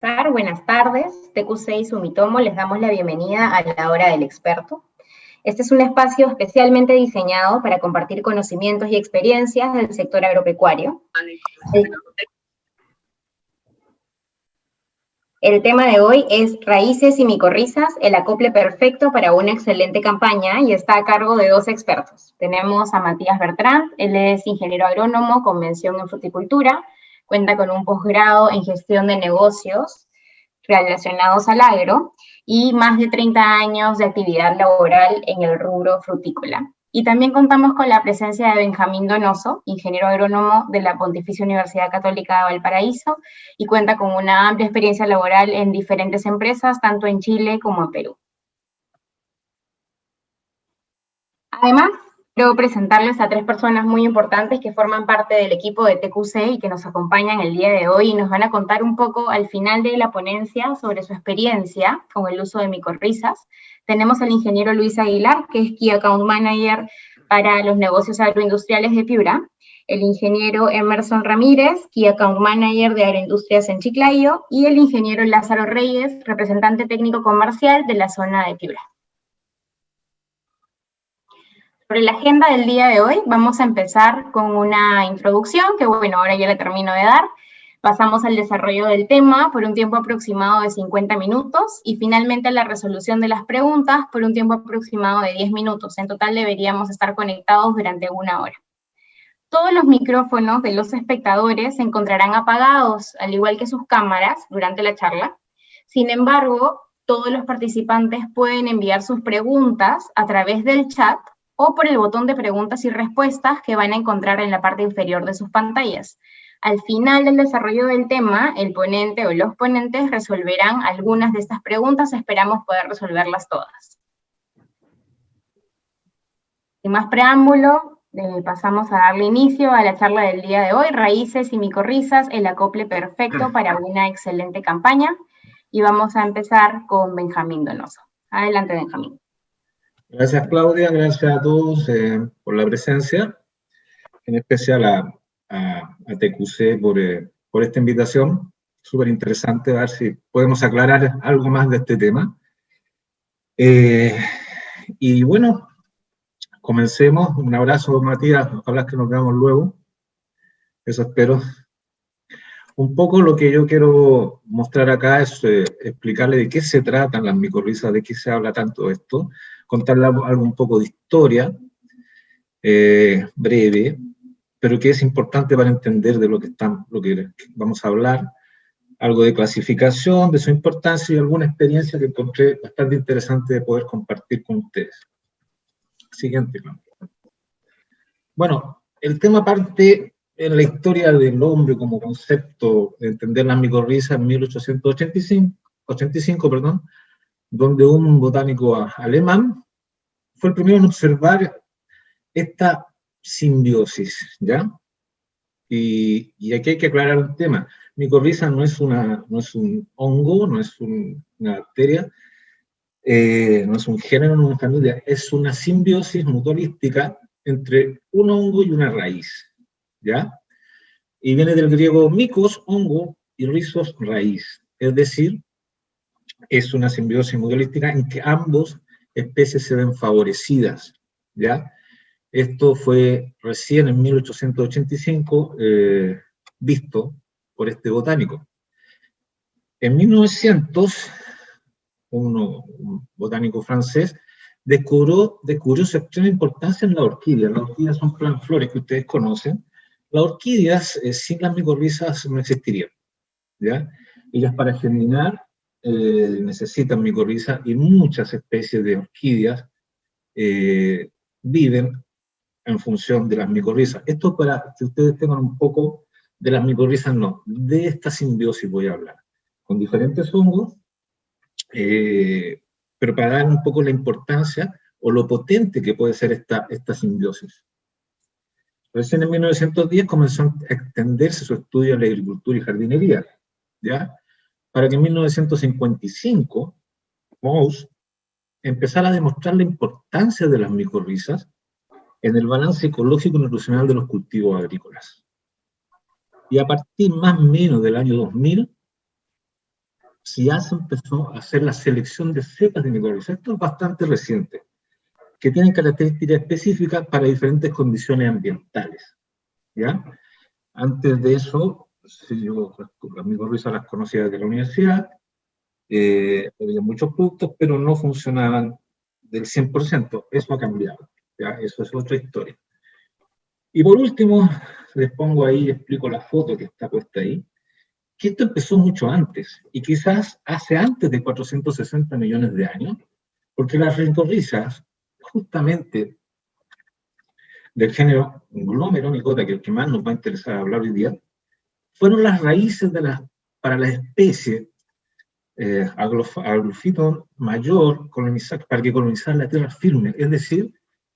Buenas tardes, TQC y Sumitomo les damos la bienvenida a la Hora del Experto. Este es un espacio especialmente diseñado para compartir conocimientos y experiencias del sector agropecuario. El tema de hoy es Raíces y micorrizas, el acople perfecto para una excelente campaña, y está a cargo de dos expertos. Tenemos a Matías Bertrand, él es ingeniero agrónomo con mención en fruticultura, cuenta con un posgrado en gestión de negocios relacionados al agro y más de 30 años de actividad laboral en el rubro frutícola. Y también contamos con la presencia de Benjamín Donoso, ingeniero agrónomo de la Pontificia Universidad Católica de Valparaíso, y cuenta con una amplia experiencia laboral en diferentes empresas, tanto en Chile como en Perú. Además, quiero presentarles a tres personas muy importantes que forman parte del equipo de TQC y que nos acompañan el día de hoy y nos van a contar un poco al final de la ponencia sobre su experiencia con el uso de micorrizas. Tenemos al ingeniero Luis Aguilar, que es Key Account Manager para los negocios agroindustriales de Piura, el ingeniero Emerson Ramírez, Key Account Manager de Agroindustrias en Chiclayo, y el ingeniero Lázaro Reyes, representante técnico comercial de la zona de Piura. Sobre la agenda del día de hoy, vamos a empezar con una introducción, que bueno, ahora ya la termino de dar. Pasamos al desarrollo del tema por un tiempo aproximado de 50 minutos y finalmente a la resolución de las preguntas por un tiempo aproximado de 10 minutos. En total deberíamos estar conectados durante 1 hora. Todos los micrófonos de los espectadores se encontrarán apagados, al igual que sus cámaras, durante la charla. Sin embargo, todos los participantes pueden enviar sus preguntas a través del chat o por el botón de preguntas y respuestas que van a encontrar en la parte inferior de sus pantallas. Al final del desarrollo del tema, el ponente o los ponentes resolverán algunas de estas preguntas. Esperamos poder resolverlas todas. Sin más preámbulo, pasamos a darle inicio a la charla del día de hoy, Raíces y micorrizas, el acople perfecto para una excelente campaña. Y vamos a empezar con Benjamín Donoso. Adelante, Benjamín. Gracias, Claudia, gracias a todos por la presencia, en especial a TQC por esta invitación. Súper interesante, a ver si podemos aclarar algo más de este tema. Y bueno, comencemos. Un abrazo, Matías, ojalá que nos veamos luego. Eso espero. Un poco lo que yo quiero mostrar acá es explicarle de qué se tratan las micorrizas, de qué se habla tanto de esto, contarle algo un poco de historia, breve, pero que es importante para entender de lo que vamos a hablar, algo de clasificación, de su importancia y alguna experiencia que encontré bastante interesante de poder compartir con ustedes. Siguiente. Bueno, el tema parte en la historia del hombre como concepto de entender las micorrizas en 1885, donde un botánico alemán fue el primero en observar esta simbiosis, ¿ya? Y aquí hay que aclarar un tema. Micorriza no es un hongo, no es una bacteria, no es un género, no es una familia, es una simbiosis mutualística entre un hongo y una raíz, ¿ya? Y viene del griego micos, hongo, y rizos, raíz. Es decir, es una simbiosis mutualística en que ambas especies se ven favorecidas, ¿ya? Esto fue recién en 1885 visto por este botánico. En 1900, un botánico francés descubrió su extrema importancia en la orquídea. Las orquídeas son flores que ustedes conocen. Las orquídeas sin las micorrizas no existirían, ¿ya? Ellas para germinar necesitan micorrizas y muchas especies de orquídeas viven en función de las micorrizas. Esto para que ustedes tengan un poco de las micorrizas, no, de esta simbiosis voy a hablar, con diferentes hongos, pero para dar un poco la importancia o lo potente que puede ser esta simbiosis. Recién en 1910 comenzó a extenderse su estudio en la agricultura y jardinería, ¿ya? Para que en 1955 Mous empezara a demostrar la importancia de las micorrizas en el balance ecológico y nutricional de los cultivos agrícolas. Y a partir más o menos del año 2000, si ya se empezó a hacer la selección de cepas de micorrizas. Esto es bastante reciente, que tienen características específicas para diferentes condiciones ambientales, ¿ya? Antes de eso, yo las micorrizas las conocía desde la universidad, había muchos productos, pero no funcionaban del 100%. Eso ha cambiado, ¿ya? Eso es otra historia. Y por último, les pongo ahí, explico la foto que está puesta ahí, que esto empezó mucho antes, y quizás hace antes de 460 millones de años, porque las micorrizas, justamente del género Glomeromicota, que es el que más nos va a interesar hablar hoy día, fueron las raíces para la especie Aglophyton mayor para que colonizara la tierra firme, es decir,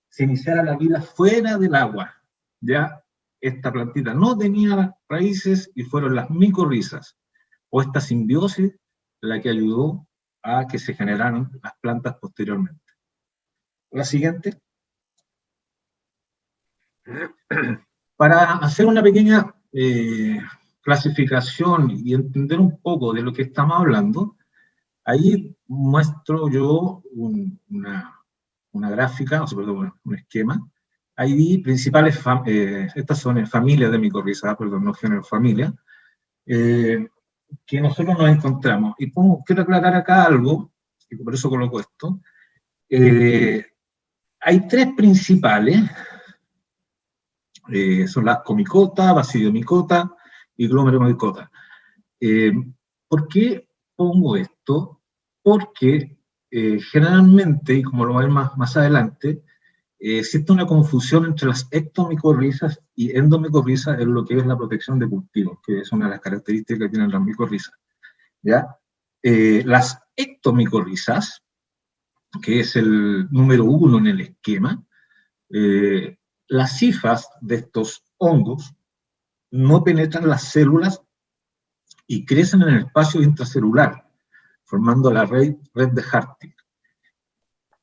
se iniciara la vida fuera del agua. Ya esta plantita no tenía raíces y fueron las micorrizas, o esta simbiosis, la que ayudó a que se generaran las plantas posteriormente. La siguiente. Para hacer una pequeña clasificación y entender un poco de lo que estamos hablando, ahí muestro yo una gráfica, o sea, perdón, un esquema. Ahí principales, estas son familias de micorrizas, perdón, no género, familia, que nosotros nos encontramos. Y quiero aclarar acá algo, y por eso coloco esto. Hay tres principales, son las Comicota, Basidiomycota y Glomeromycota. ¿Por qué pongo esto? Porque generalmente, y como lo vamos más adelante, existe una confusión entre las ectomicorrizas y endomicorrizas en lo que es la protección de cultivos, que es una de las características que tienen las micorrizas, ¿ya? Las ectomicorrizas, que es el número 1 en el esquema, las hifas de estos hongos no penetran las células y crecen en el espacio intracelular, formando la red de Hartig,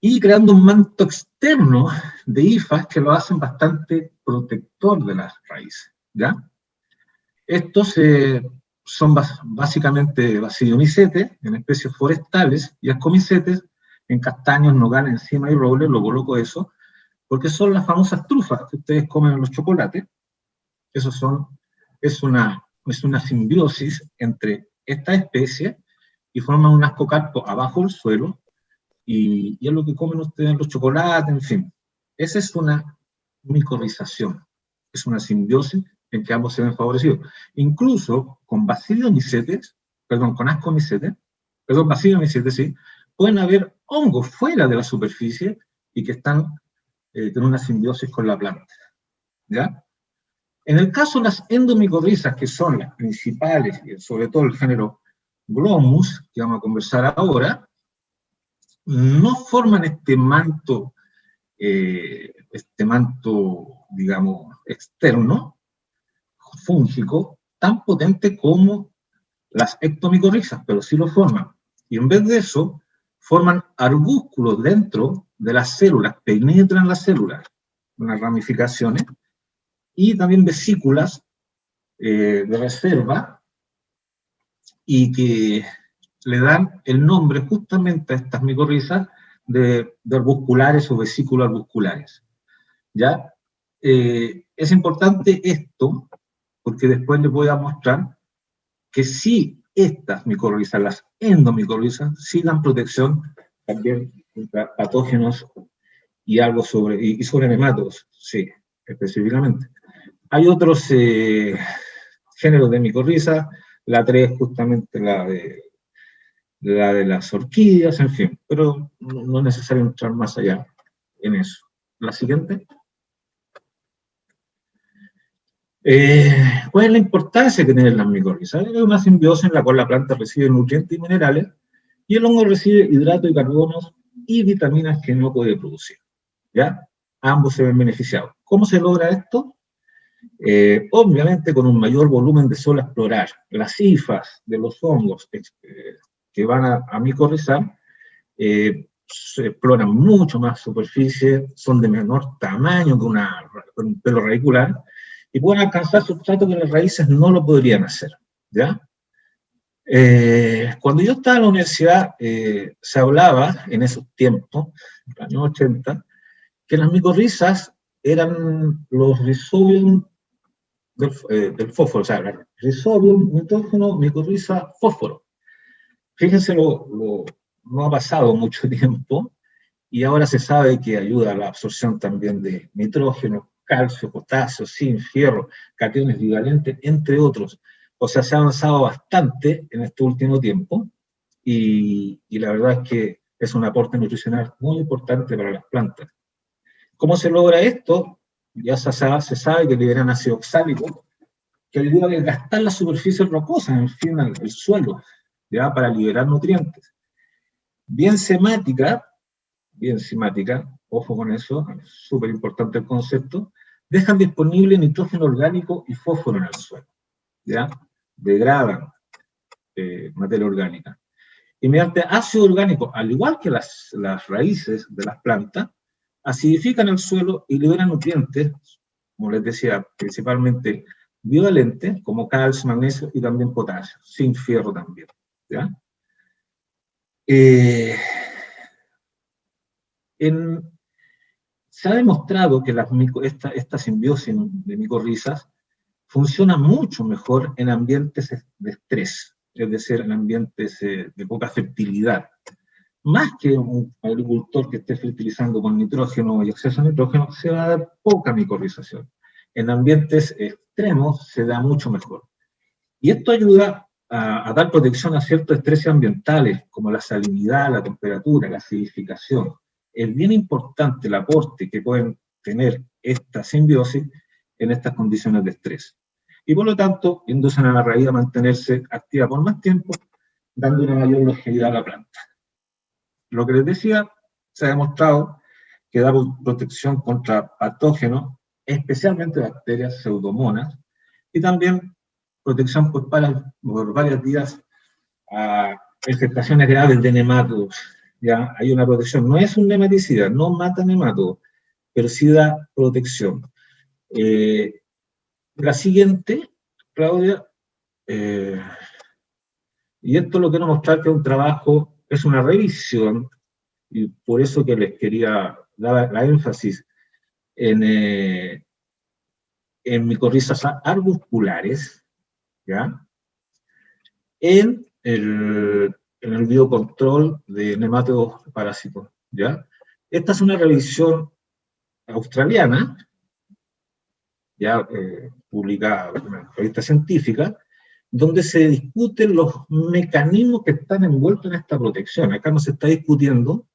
y creando un manto externo de hifas que lo hacen bastante protector de las raíces, ¿ya? Estos son básicamente basidiomicetes en especies forestales y ascomicetes en castaños, nogales, encima y robles, lo coloco eso, porque son las famosas trufas que ustedes comen en los chocolates. Es una simbiosis entre estas especies y forman un ascocarpo abajo del suelo, y es lo que comen ustedes en los chocolates, en fin. Esa es una micorrización, es una simbiosis en que ambos se ven favorecidos. Incluso con basidiomicetes, con ascomicetes, basidiomicetes, sí, pueden haber hongos fuera de la superficie y que están en una simbiosis con la planta, ¿ya? En el caso de las endomicorrizas, que son las principales, y sobre todo el género Glomus, que vamos a conversar ahora, no forman este manto, digamos, externo, fúngico, tan potente como las ectomicorrizas, pero sí lo forman. Y en vez de eso, forman arbúsculos dentro de las células, penetran las células, unas ramificaciones, y también vesículas de reserva, y que le dan el nombre justamente a estas micorrizas de arbusculares o vesículos arbusculares, ¿ya? Es importante esto, porque después les voy a mostrar que si estas micorrizas, las endomicorrizas, sí dan protección también contra patógenos y sobre nematodos, sí, específicamente. Hay otros géneros de micorrizas, la 3 justamente la de las orquídeas, en fin, pero no es necesario entrar más allá en eso. La siguiente. ¿Cuál es la importancia que tienen las micorrizas? Es una simbiosis en la cual la planta recibe nutrientes y minerales y el hongo recibe hidratos y carbonos y vitaminas que no puede producir, ¿ya? Ambos se ven beneficiados. ¿Cómo se logra esto? Obviamente con un mayor volumen de suelo a explorar. Las hifas de los hongos que van a micorrizar se exploran mucho más superficie, son de menor tamaño que un pelo radicular, y pueden alcanzar sustratos que las raíces no lo podrían hacer, ¿ya? Cuando yo estaba en la universidad, se hablaba en esos tiempos, en los años 80, que las micorrizas eran los Rhizobium del fósforo, o sea, Rhizobium, nitrógeno, micorriza, fósforo. Fíjense, no ha pasado mucho tiempo y ahora se sabe que ayuda a la absorción también de nitrógeno, calcio, potasio, zinc, fierro, cationes bivalentes, entre otros. O sea, se ha avanzado bastante en este último tiempo y la verdad es que es un aporte nutricional muy importante para las plantas. ¿Cómo se logra esto? Ya se sabe que liberan ácido oxálico, que ayuda a desgastar las superficies rocosas, en fin, el suelo, ¿ya? Para liberar nutrientes. Bien semática, ojo con eso, es súper importante el concepto, dejan disponible nitrógeno orgánico y fósforo en el suelo, ¿ya? Degradan materia orgánica. Y mediante ácido orgánico, al igual que las raíces de las plantas, acidifican el suelo y liberan nutrientes, como les decía, principalmente bivalentes, como calcio, magnesio y también potasio, sin fierro también, ¿ya? Se ha demostrado que esta simbiosis de micorrizas funciona mucho mejor en ambientes de estrés, es decir, en ambientes de poca fertilidad. Más que un agricultor que esté fertilizando con nitrógeno y exceso de nitrógeno, se va a dar poca micorrización. En ambientes extremos se da mucho mejor. Y esto ayuda a dar protección a ciertos estreses ambientales, como la salinidad, la temperatura, la acidificación. Es bien importante el aporte que pueden tener esta simbiosis en estas condiciones de estrés. Y por lo tanto, inducen a la raíz a mantenerse activa por más tiempo, dando una mayor longevidad a la planta. Lo que les decía, se ha demostrado que da protección contra patógenos, especialmente bacterias, pseudomonas, y también protección por varios días a infestaciones graves de nematodos. Ya hay una protección, no es un nematicida, no mata nematodos, pero sí da protección. La siguiente, Claudia, y esto lo quiero mostrar que es un trabajo, es una revisión, y por eso que les quería dar la énfasis en micorrizas arbusculares, ¿ya? En el biocontrol de nematodos parásitos, ¿ya? Esta es una revisión australiana, ya publicada en una revista científica, donde se discuten los mecanismos que están envueltos en esta protección. Acá no se está discutiendo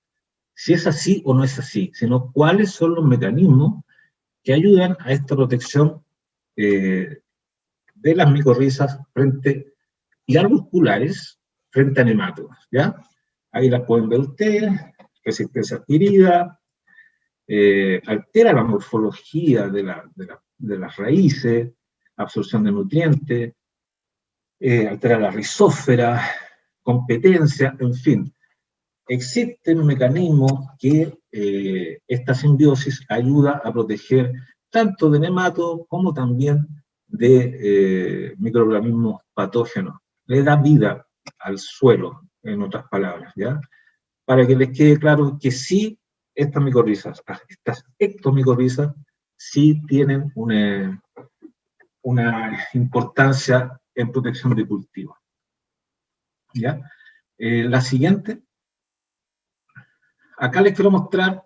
si es así o no es así, sino cuáles son los mecanismos que ayudan a esta protección de las micorrizas y arbusculares frente a nematodos, ¿ya? Ahí las pueden ver ustedes, resistencia adquirida, altera la morfología de las raíces, absorción de nutrientes, altera la rizósfera, competencia, en fin. Existen mecanismos que esta simbiosis ayuda a proteger tanto de nematodos como también de microorganismos patógenos. Le da vida al suelo, en otras palabras, ¿ya? Para que les quede claro que sí, estas ectomicorrizas, sí tienen una importancia en protección de cultivos. ¿Ya? La siguiente. Acá les quiero mostrar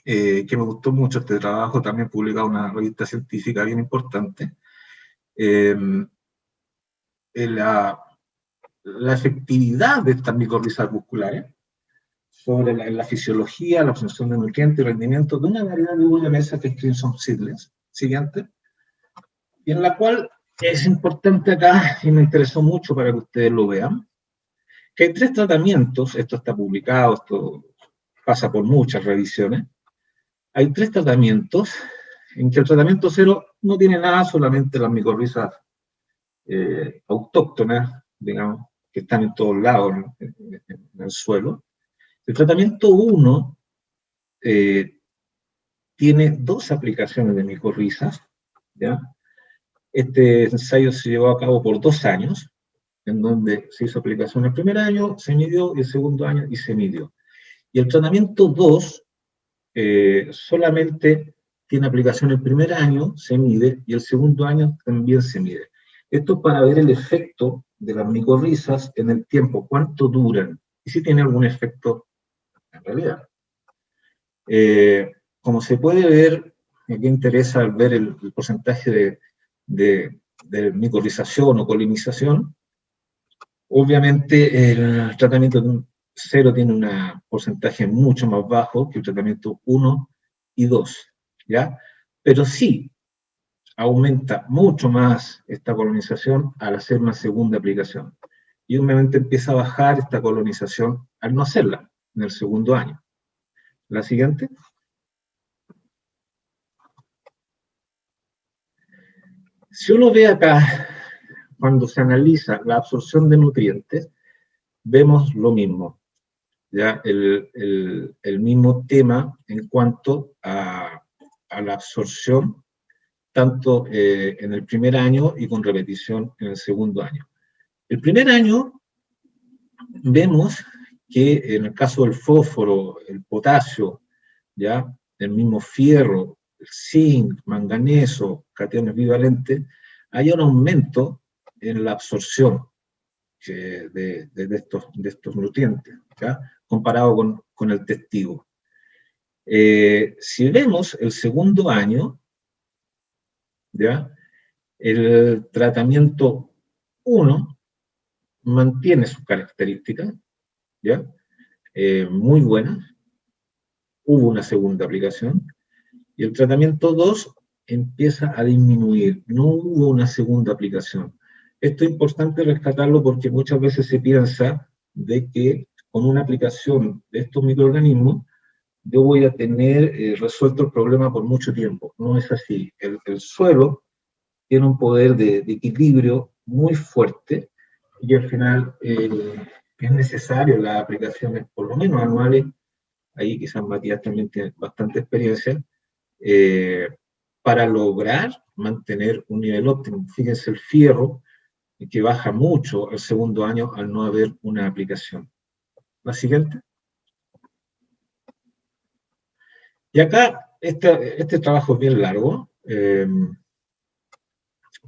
que me gustó mucho este trabajo, también publicado en una revista científica bien importante, la efectividad de estas micorrizas arbusculares sobre la fisiología, la absorción de nutrientes y rendimiento de una variedad de uva de mesa que es Crimson Seedlings, siguiente, y en la cual es importante acá, y me interesó mucho para que ustedes lo vean, que hay 3 tratamientos, esto está publicado, esto pasa por muchas revisiones, hay 3 tratamientos, en que el tratamiento 0 no tiene nada, solamente las micorrizas autóctonas, digamos, que están en todos lados en el suelo. El tratamiento 1 tiene 2 aplicaciones de micorrizas, ¿ya? Este ensayo se llevó a cabo por 2 años, en donde se hizo aplicación el primer año, se midió, y el segundo año, y se midió. Y el tratamiento 2 solamente tiene aplicación el primer año, se mide, y el segundo año también se mide. Esto es para ver el efecto de las micorrizas en el tiempo, cuánto duran, y si tiene algún efecto en realidad. Como se puede ver, aquí interesa ver el porcentaje de micorrización o colinización. Obviamente el tratamiento 0 tiene un porcentaje mucho más bajo que el tratamiento 1 y 2, ¿ya? Pero sí aumenta mucho más esta colonización al hacer una segunda aplicación. Y obviamente empieza a bajar esta colonización al no hacerla en el segundo año. La siguiente. Si uno ve acá, cuando se analiza la absorción de nutrientes, vemos lo mismo, ya el mismo tema en cuanto a la absorción, tanto en el primer año y con repetición en el segundo año. El primer año vemos que en el caso del fósforo, el potasio, ya el mismo fierro, el zinc, manganeso, cationes bivalentes, hay un aumento en la absorción de estos nutrientes, ¿ya? Comparado con el testigo. Si vemos el segundo año, ¿ya? El tratamiento 1 mantiene sus características, ¿ya? Muy buenas. Hubo una segunda aplicación, y el tratamiento 2 empieza a disminuir. No hubo una segunda aplicación. Esto es importante rescatarlo porque muchas veces se piensa de que con una aplicación de estos microorganismos yo voy a tener resuelto el problema por mucho tiempo. No es así. El suelo tiene un poder de equilibrio muy fuerte y al final es necesario las aplicaciones por lo menos anuales. Ahí quizás Matías también tiene bastante experiencia, para lograr mantener un nivel óptimo. Fíjense el fierro, que baja mucho el segundo año al no haber una aplicación. La siguiente. Y acá, este trabajo es bien largo.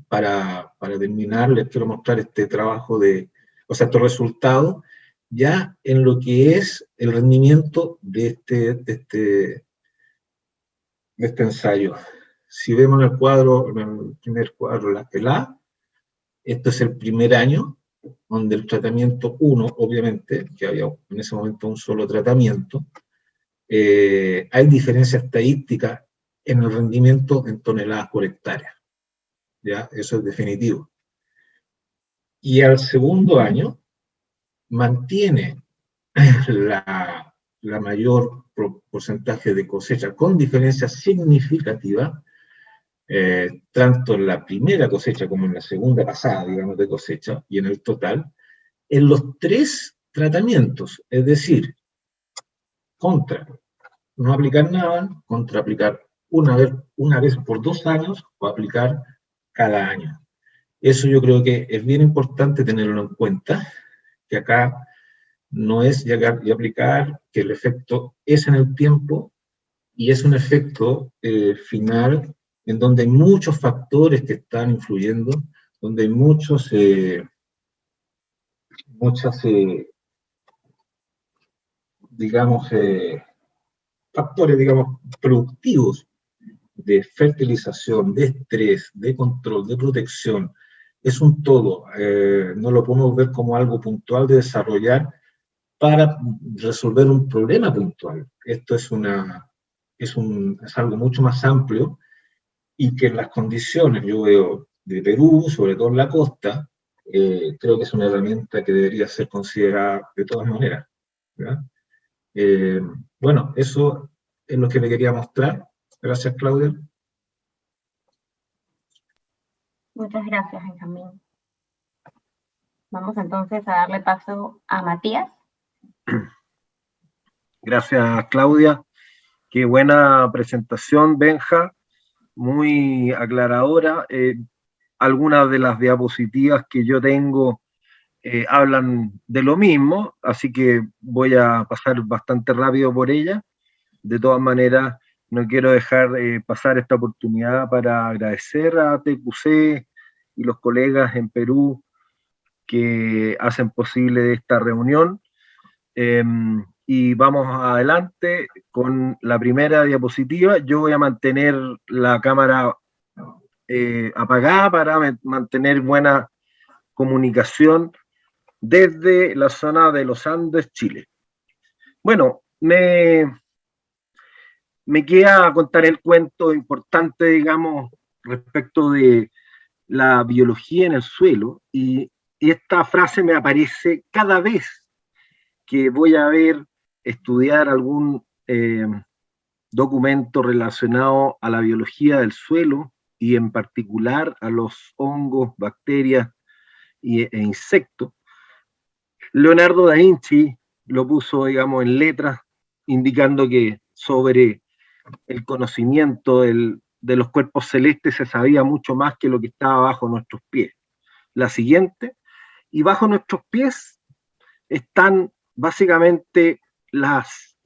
Para terminar, les quiero mostrar este trabajo estos resultados, ya en lo que es el rendimiento de este ensayo. Si vemos en el cuadro, en el primer cuadro, el A, esto es el primer año, donde el tratamiento 1, obviamente, que había en ese momento un solo tratamiento, hay diferencia estadística en el rendimiento en toneladas por hectárea. ¿Ya? Eso es definitivo. Y al segundo año mantiene la mayor porcentaje de cosecha con diferencia significativa, tanto en la primera cosecha como en la segunda pasada, digamos, de cosecha, y en el total, en los 3 tratamientos, es decir, contra no aplicar nada, contra aplicar una vez por 2 años o aplicar cada año. Eso yo creo que es bien importante tenerlo en cuenta, que acá no es llegar y aplicar, que el efecto es en el tiempo y es un efecto final en donde hay muchos factores que están influyendo, donde hay muchas digamos, factores, digamos, productivos de fertilización, de estrés, de control, de protección. Es un todo. No lo podemos ver como algo puntual de desarrollar para resolver un problema puntual. Esto es algo mucho más amplio y que en las condiciones, yo veo, de Perú, sobre todo en la costa, creo que es una herramienta que debería ser considerada de todas maneras, ¿verdad? Bueno, eso es lo que le quería mostrar. Gracias, Claudia. Muchas gracias, Benjamín. Vamos entonces a darle paso a Matías. Gracias, Claudia. Qué buena presentación, Benja. Muy aclaradora. Algunas de las diapositivas que yo tengo hablan de lo mismo, así que voy a pasar bastante rápido por ella. De todas maneras, no quiero dejar pasar esta oportunidad para agradecer a TQC y los colegas en Perú que hacen posible esta reunión. Y vamos adelante con la primera diapositiva. Yo voy a mantener la cámara apagada para mantener buena comunicación desde la zona de los Andes, Chile. Bueno, me queda contar el cuento importante, digamos, respecto de la biología en el suelo, y esta frase me aparece cada vez que voy a estudiar algún documento relacionado a la biología del suelo y en particular a los hongos, bacterias e insectos. Leonardo da Vinci lo puso, digamos, en letras, indicando que sobre el conocimiento de los cuerpos celestes se sabía mucho más que lo que estaba bajo nuestros pies. La siguiente, y bajo nuestros pies están básicamente las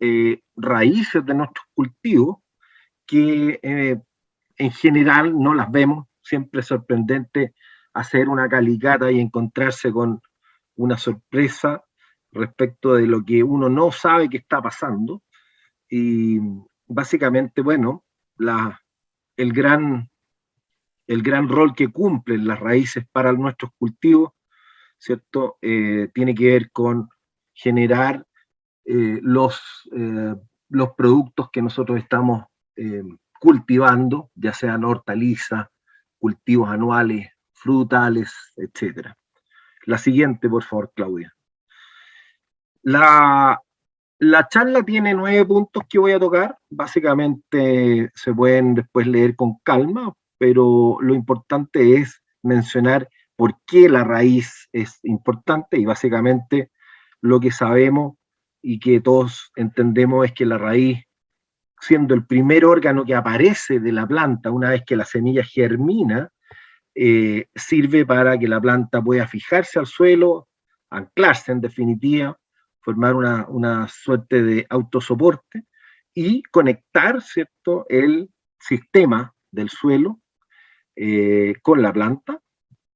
raíces de nuestros cultivos, que en general no las vemos. Siempre es sorprendente hacer una calicata y encontrarse con una sorpresa respecto de lo que uno no sabe que está pasando. Y básicamente, bueno, el gran rol que cumplen las raíces para nuestros cultivos, ¿cierto? Tiene que ver con generar los productos que nosotros estamos cultivando, ya sean hortalizas, cultivos anuales, frutales, etc. La siguiente, por favor, Claudia. La charla tiene 9 puntos que voy a tocar. Básicamente se pueden después leer con calma, pero lo importante es mencionar por qué la raíz es importante, y básicamente lo que sabemos y que todos entendemos es que la raíz, siendo el primer órgano que aparece de la planta una vez que la semilla germina, sirve para que la planta pueda fijarse al suelo, anclarse en definitiva, formar una suerte de autosoporte y conectar, ¿cierto?, el sistema del suelo con la planta,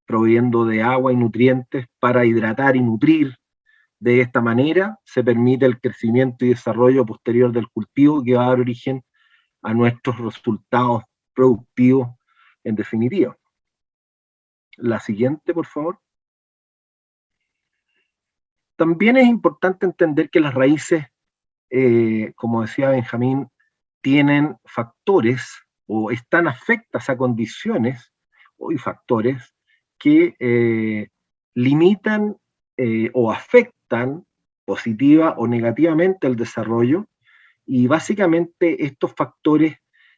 proveyendo de agua y nutrientes para hidratar y nutrir. De esta manera se permite el crecimiento y desarrollo posterior del cultivo, que va a dar origen a nuestros resultados productivos en definitiva. La siguiente, por favor. También es importante entender que las raíces, como decía Benjamín, tienen factores o están afectas a condiciones y factores que limitan o afectan positiva o negativamente el desarrollo, y básicamente estos factores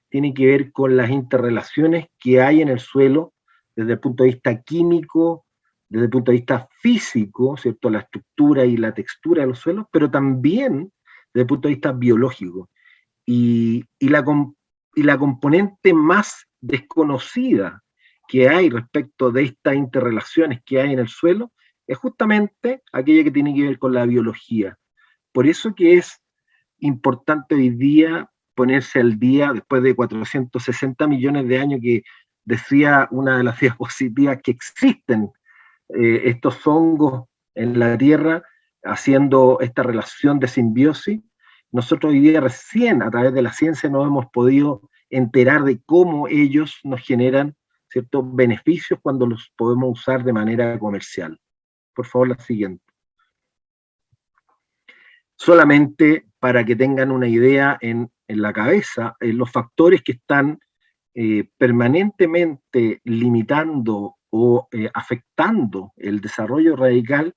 tienen que ver con las interrelaciones que hay en el suelo desde el punto de vista químico, desde el punto de vista físico, ¿cierto?, la estructura y la textura de los suelos, pero también desde el punto de vista biológico. Y la componente más desconocida que hay respecto de estas interrelaciones que hay en el suelo es justamente aquella que tiene que ver con la biología. Por eso que es importante hoy día ponerse al día, después de 460 millones de años que decía una de las diapositivas que existen estos hongos en la Tierra, haciendo esta relación de simbiosis. Nosotros hoy día recién a través de la ciencia nos hemos podido enterar de cómo ellos nos generan ciertos beneficios cuando los podemos usar de manera comercial. Por favor, la siguiente. Solamente para que tengan una idea en la cabeza, los factores que están permanentemente limitando o afectando el desarrollo radical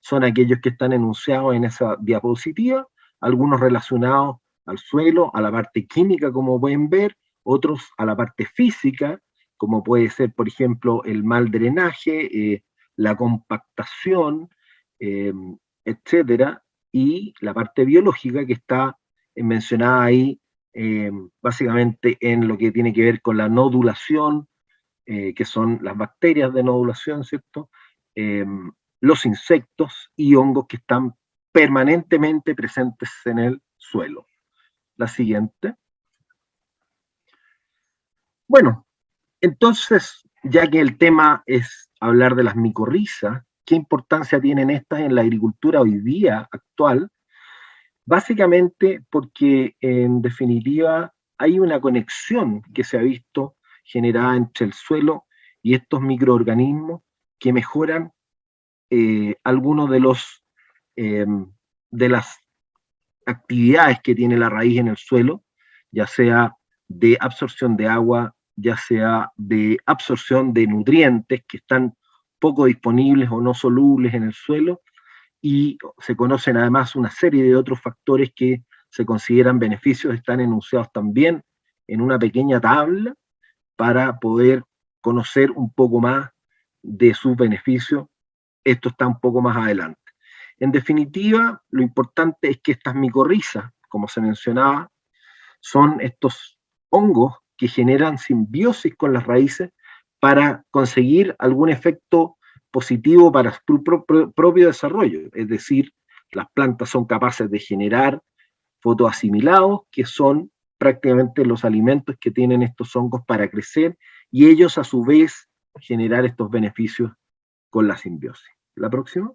son aquellos que están enunciados en esa diapositiva, algunos relacionados al suelo, a la parte química, como pueden ver, otros a la parte física, como puede ser, por ejemplo, el mal drenaje, la compactación, etcétera, y la parte biológica que está mencionada ahí, básicamente en lo que tiene que ver con la nodulación, que son las bacterias de nodulación, ¿cierto? los insectos y hongos que están permanentemente presentes en el suelo. La siguiente. Bueno, entonces, ya que el tema es hablar de las micorrizas, ¿qué importancia tienen estas en la agricultura hoy día actual? Básicamente porque, en definitiva, hay una conexión que se ha visto generada entre el suelo y estos microorganismos que mejoran algunos de las actividades que tiene la raíz en el suelo, ya sea de absorción de agua, ya sea de absorción de nutrientes que están poco disponibles o no solubles en el suelo, y se conocen además una serie de otros factores que se consideran beneficios, están enunciados también en una pequeña tabla para poder conocer un poco más de sus beneficios. Esto está un poco más adelante. En definitiva, lo importante es que estas micorrizas, como se mencionaba, son estos hongos que generan simbiosis con las raíces para conseguir algún efecto positivo para su propio desarrollo. Es decir, las plantas son capaces de generar fotoasimilados, que son prácticamente los alimentos que tienen estos hongos para crecer, y ellos a su vez generar estos beneficios con la simbiosis. La próxima.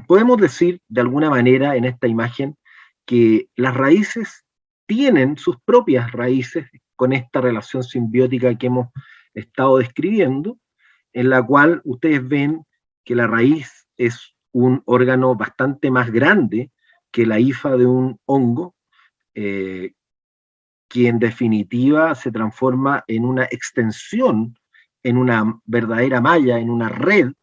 Podemos decir de alguna manera en esta imagen que las raíces tienen sus propias raíces con esta relación simbiótica que hemos estado describiendo, en la cual ustedes ven que la raíz es un órgano bastante más grande que la hifa de un hongo, que en definitiva se transforma en una extensión, en una verdadera malla, en una red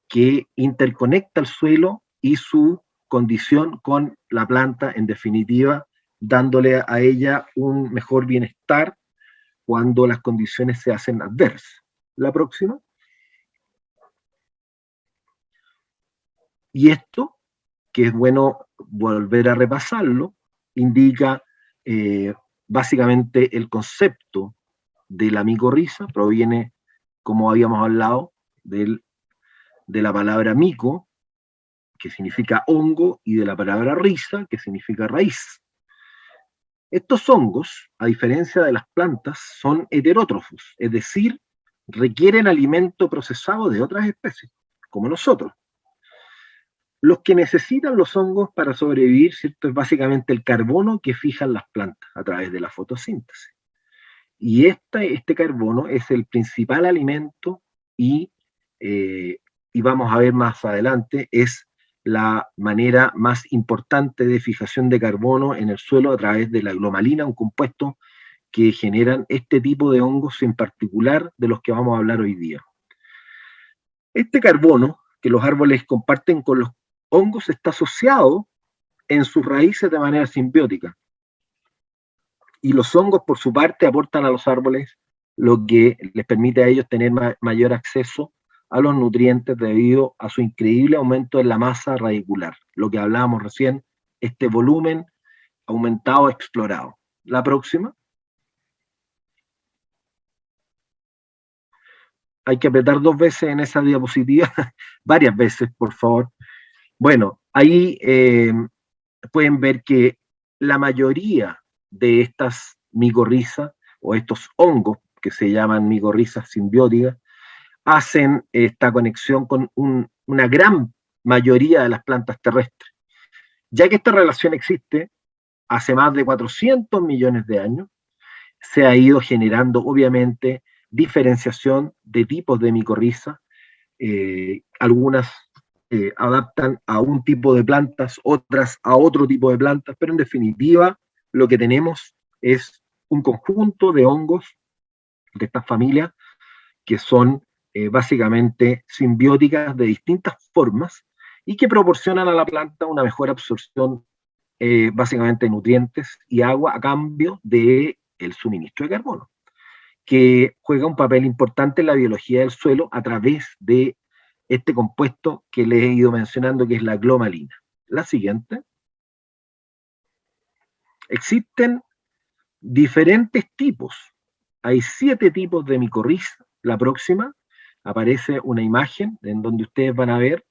que interconecta el suelo y su condición con la planta, en definitiva, dándole a ella un mejor bienestar cuando las condiciones se hacen adversas. La próxima. Y esto, que es bueno volver a repasarlo, indica básicamente el concepto de la micorriza, proviene, como habíamos hablado, de la palabra mico, que significa hongo, y de la palabra riza, que significa raíz. Estos hongos, a diferencia de las plantas, son heterótrofos, es decir, requieren alimento procesado de otras especies, como nosotros. Los que necesitan los hongos para sobrevivir, ¿cierto?, es básicamente el carbono que fijan las plantas a través de la fotosíntesis. Y este carbono es el principal alimento y vamos a ver más adelante, es la manera más importante de fijación de carbono en el suelo a través de la glomalina, un compuesto que generan este tipo de hongos, en particular de los que vamos a hablar hoy día. Este carbono que los árboles comparten con los hongos está asociado en sus raíces de manera simbiótica. Y los hongos, por su parte, aportan a los árboles lo que les permite a ellos tener mayor acceso a los nutrientes debido a su increíble aumento en la masa radicular, lo que hablábamos recién, este volumen aumentado explorado. La próxima. Hay que apretar 2 veces en esa diapositiva, varias veces, por favor. Bueno, ahí pueden ver que la mayoría de estas micorrizas, o estos hongos que se llaman micorrizas simbióticas, hacen esta conexión con una gran mayoría de las plantas terrestres. Ya que esta relación existe hace más de 400 millones de años, se ha ido generando, obviamente, diferenciación de tipos de micorriza. Algunas adaptan a un tipo de plantas, otras a otro tipo de plantas, pero en definitiva lo que tenemos es un conjunto de hongos de estas familias que son básicamente simbióticas de distintas formas y que proporcionan a la planta una mejor absorción básicamente de nutrientes y agua a cambio del suministro de carbono, que juega un papel importante en la biología del suelo a través de este compuesto que les he ido mencionando, que es la glomalina. La siguiente. Existen diferentes tipos. Hay 7 tipos de micorriza, La próxima, aparece una imagen en donde ustedes van a ver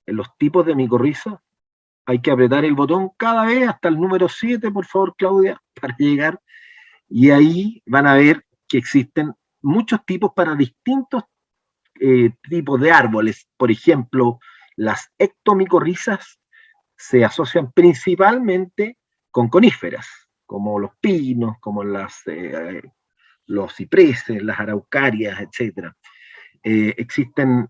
los tipos de micorrizas. Hay que apretar el botón cada vez hasta el número 7, por favor, Claudia, para llegar. Y ahí van a ver que existen muchos tipos para distintos tipos de árboles. Por ejemplo, las ectomicorrizas se asocian principalmente con coníferas, como los pinos, como los cipreses, las araucarias, etc. Existen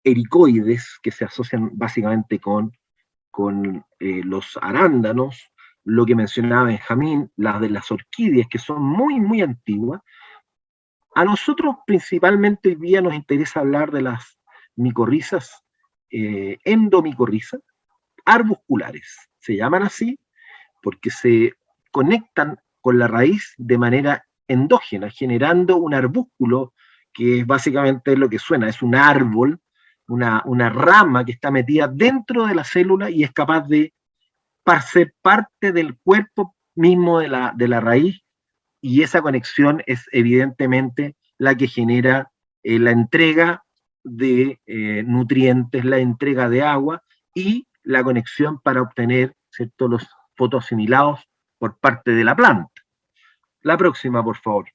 ericoides que se asocian básicamente con los arándanos, lo que mencionaba Benjamín, las de las orquídeas, que son muy, muy antiguas. A nosotros principalmente hoy día nos interesa hablar de las micorrizas, endomicorrizas, arbusculares. Se llaman así porque se conectan con la raíz de manera endógena, generando un arbúsculo que es básicamente lo que suena, es un árbol, una rama que está metida dentro de la célula y es capaz de ser parte del cuerpo mismo de la raíz, y esa conexión es evidentemente la que genera la entrega de nutrientes, la entrega de agua y la conexión para obtener, ¿cierto?, los fotoasimilados por parte de la planta. La próxima, por favor.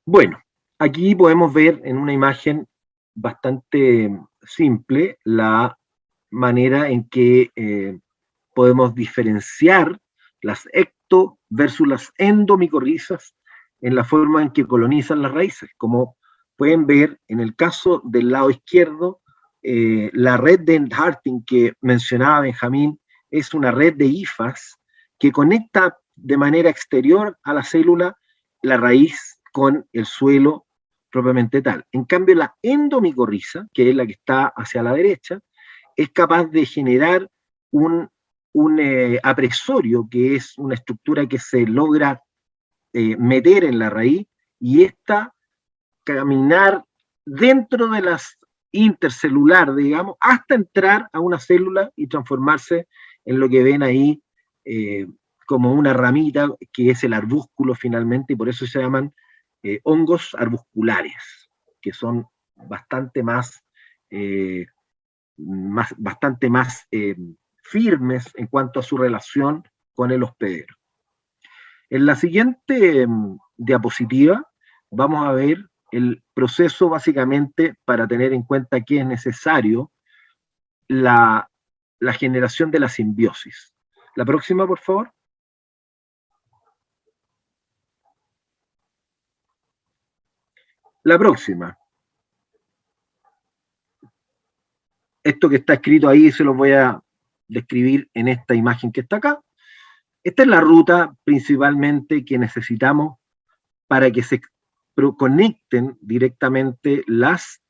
Bueno, aquí podemos ver en una imagen bastante simple la manera en que podemos diferenciar las ecto versus las endomicorrizas en la forma en que colonizan las raíces. Como pueden ver, en el caso del lado izquierdo, la red de Enharting que mencionaba Benjamín es una red de hifas que conecta de manera exterior a la célula la raíz con el suelo propiamente tal. En cambio, la endomicorriza, que es la que está hacia la derecha, es capaz de generar un apresorio, que es una estructura que se logra meter en la raíz, y esta caminar dentro de las intercelular, digamos, hasta entrar a una célula y transformarse en lo que ven ahí como una ramita, que es el arbúsculo finalmente, y por eso se llaman hongos arbusculares, que son bastante más firmes en cuanto a su relación con el hospedero. En la siguiente diapositiva vamos a ver el proceso básicamente para tener en cuenta que es necesario la generación de la simbiosis. La próxima, por favor. La próxima. Esto que está escrito ahí se lo voy a describir en esta imagen que está acá. Esta es la ruta principalmente que necesitamos para que se conecten directamente las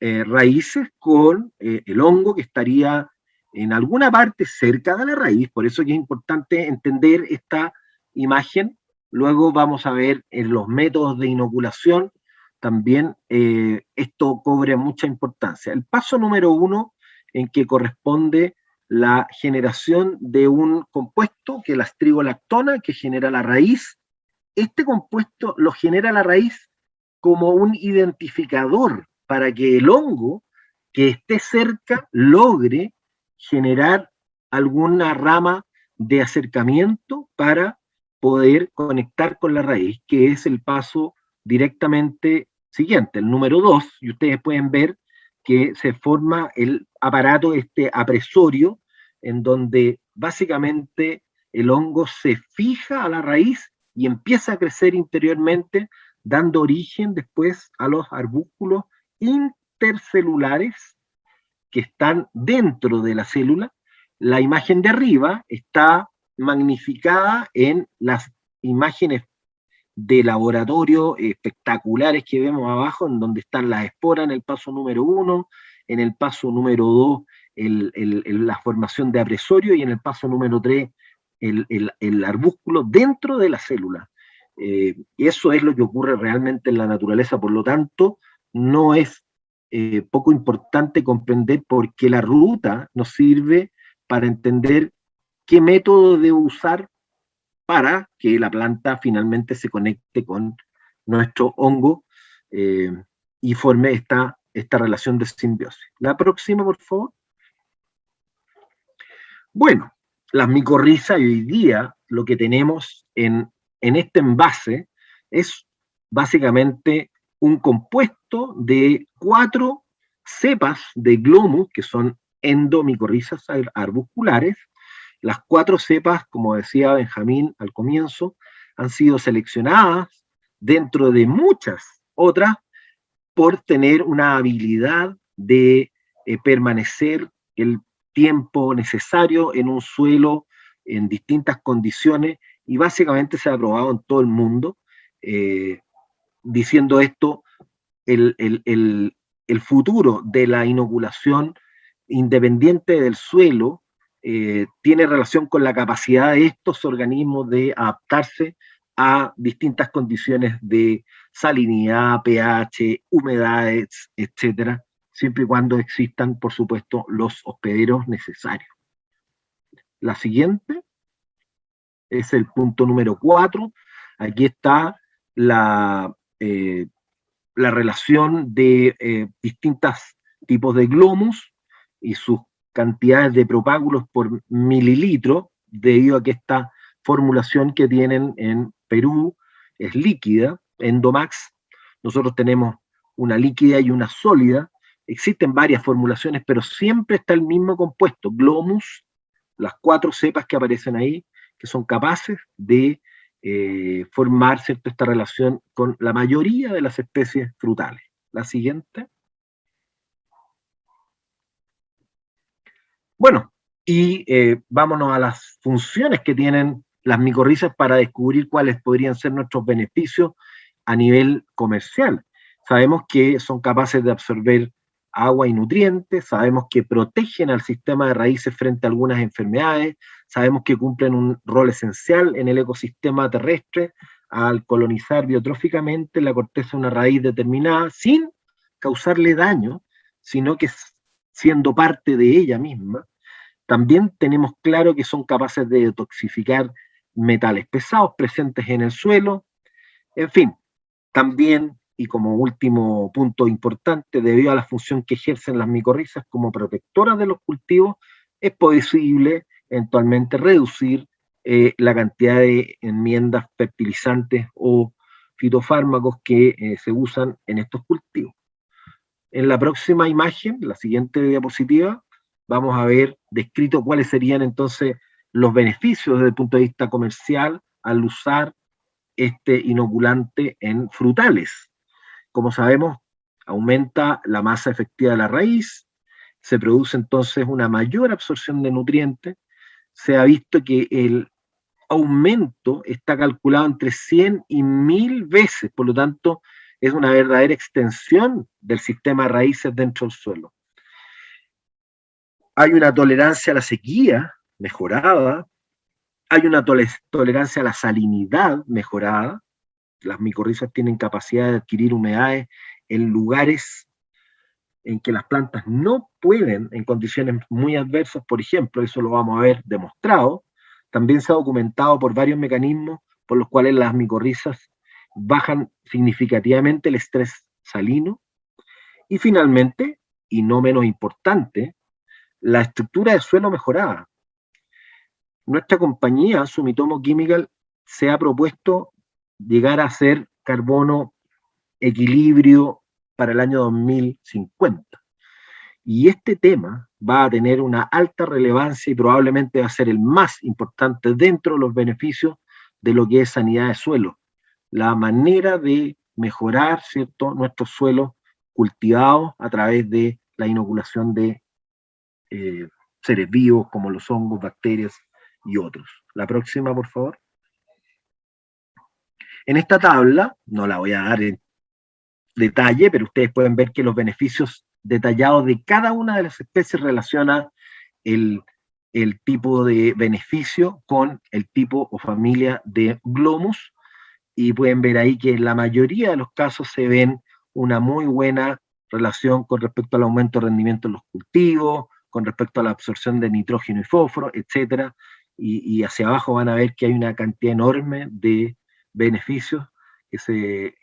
raíces con el hongo que estaría en alguna parte cerca de la raíz. Por eso es importante entender esta imagen. Luego vamos a ver en los métodos de inoculación también esto cobra mucha importancia. El paso número 1 en que corresponde la generación de un compuesto que es la strigolactona, que genera la raíz. Este compuesto lo genera la raíz como un identificador para que el hongo que esté cerca logre generar alguna rama de acercamiento para poder conectar con la raíz, que es el paso directamente siguiente, el número 2, y ustedes pueden ver que se forma el aparato, este apresorio, en donde básicamente el hongo se fija a la raíz y empieza a crecer interiormente, dando origen después a los arbúsculos intercelulares que están dentro de la célula. La imagen de arriba está magnificada en las imágenes de laboratorio espectaculares que vemos abajo, en donde están las esporas en el paso número 1, en el paso número 2 la formación de apresorio, y en el paso número 3 el arbúsculo dentro de la célula. Eso es lo que ocurre realmente en la naturaleza. Por lo tanto, no es poco importante comprender por qué la ruta nos sirve para entender qué método debo usar para que la planta finalmente se conecte con nuestro hongo y forme esta relación de simbiosis. La próxima, por favor. Bueno, las micorrizas y hoy día lo que tenemos en este envase es básicamente un compuesto de 4 cepas de Glomus, que son endomicorrizas arbusculares. Las 4 cepas, como decía Benjamín al comienzo, han sido seleccionadas dentro de muchas otras por tener una habilidad de permanecer el tiempo necesario en un suelo en distintas condiciones, y básicamente se ha probado en todo el mundo. Diciendo esto, el futuro de la inoculación, independiente del suelo, tiene relación con la capacidad de estos organismos de adaptarse a distintas condiciones de salinidad, pH, humedades, etcétera, siempre y cuando existan, por supuesto, los hospederos necesarios. La siguiente es el punto número 4. Aquí está la relación de distintos tipos de glomus y sus cantidades de propágulos por mililitro, debido a que esta formulación que tienen en Perú es líquida, Endomax. Nosotros tenemos una líquida y una sólida. Existen varias formulaciones, pero siempre está el mismo compuesto, Glomus, las 4 cepas que aparecen ahí, que son capaces de formar, ¿cierto?, esta relación con la mayoría de las especies frutales. La siguiente. Bueno, y vámonos a las funciones que tienen las micorrizas para descubrir cuáles podrían ser nuestros beneficios a nivel comercial. Sabemos que son capaces de absorber agua y nutrientes, sabemos que protegen al sistema de raíces frente a algunas enfermedades, sabemos que cumplen un rol esencial en el ecosistema terrestre al colonizar biotróficamente la corteza de una raíz determinada sin causarle daño, sino que siendo parte de ella misma. También tenemos claro que son capaces de detoxificar metales pesados presentes en el suelo. En fin, también, y como último punto importante, debido a la función que ejercen las micorrizas como protectoras de los cultivos, es posible eventualmente reducir la cantidad de enmiendas fertilizantes o fitofármacos que se usan en estos cultivos. En la próxima imagen, la siguiente diapositiva, vamos a ver descrito cuáles serían entonces los beneficios desde el punto de vista comercial al usar este inoculante en frutales. Como sabemos, aumenta la masa efectiva de la raíz, se produce entonces una mayor absorción de nutrientes. Se ha visto que el aumento está calculado entre 100 y 1000 veces, por lo tanto, es una verdadera extensión del sistema de raíces dentro del suelo. Hay una tolerancia a la sequía mejorada, hay una tolerancia a la salinidad mejorada. Las micorrizas tienen capacidad de adquirir humedades en lugares en que las plantas no pueden, en condiciones muy adversas, por ejemplo, eso lo vamos a ver demostrado. También se ha documentado por varios mecanismos por los cuales las micorrizas bajan significativamente el estrés salino. Y finalmente, y no menos importante, la estructura de suelo mejorada. Nuestra compañía, Sumitomo Chemical, se ha propuesto llegar a ser carbono equilibrio para el año 2050. Y este tema va a tener una alta relevancia y probablemente va a ser el más importante dentro de los beneficios de lo que es sanidad de suelo. La manera de mejorar, ¿cierto?, nuestros suelos cultivados a través de la inoculación de seres vivos como los hongos, bacterias y otros. La próxima, por favor. En esta tabla, no la voy a dar en detalle, pero ustedes pueden ver que los beneficios detallados de cada una de las especies relaciona el tipo de beneficio con el tipo o familia de Glomus, y pueden ver ahí que en la mayoría de los casos se ven una muy buena relación con respecto al aumento de rendimiento en los cultivos, con respecto a la absorción de nitrógeno y fósforo, etcétera, y hacia abajo van a ver que hay una cantidad enorme de beneficios que se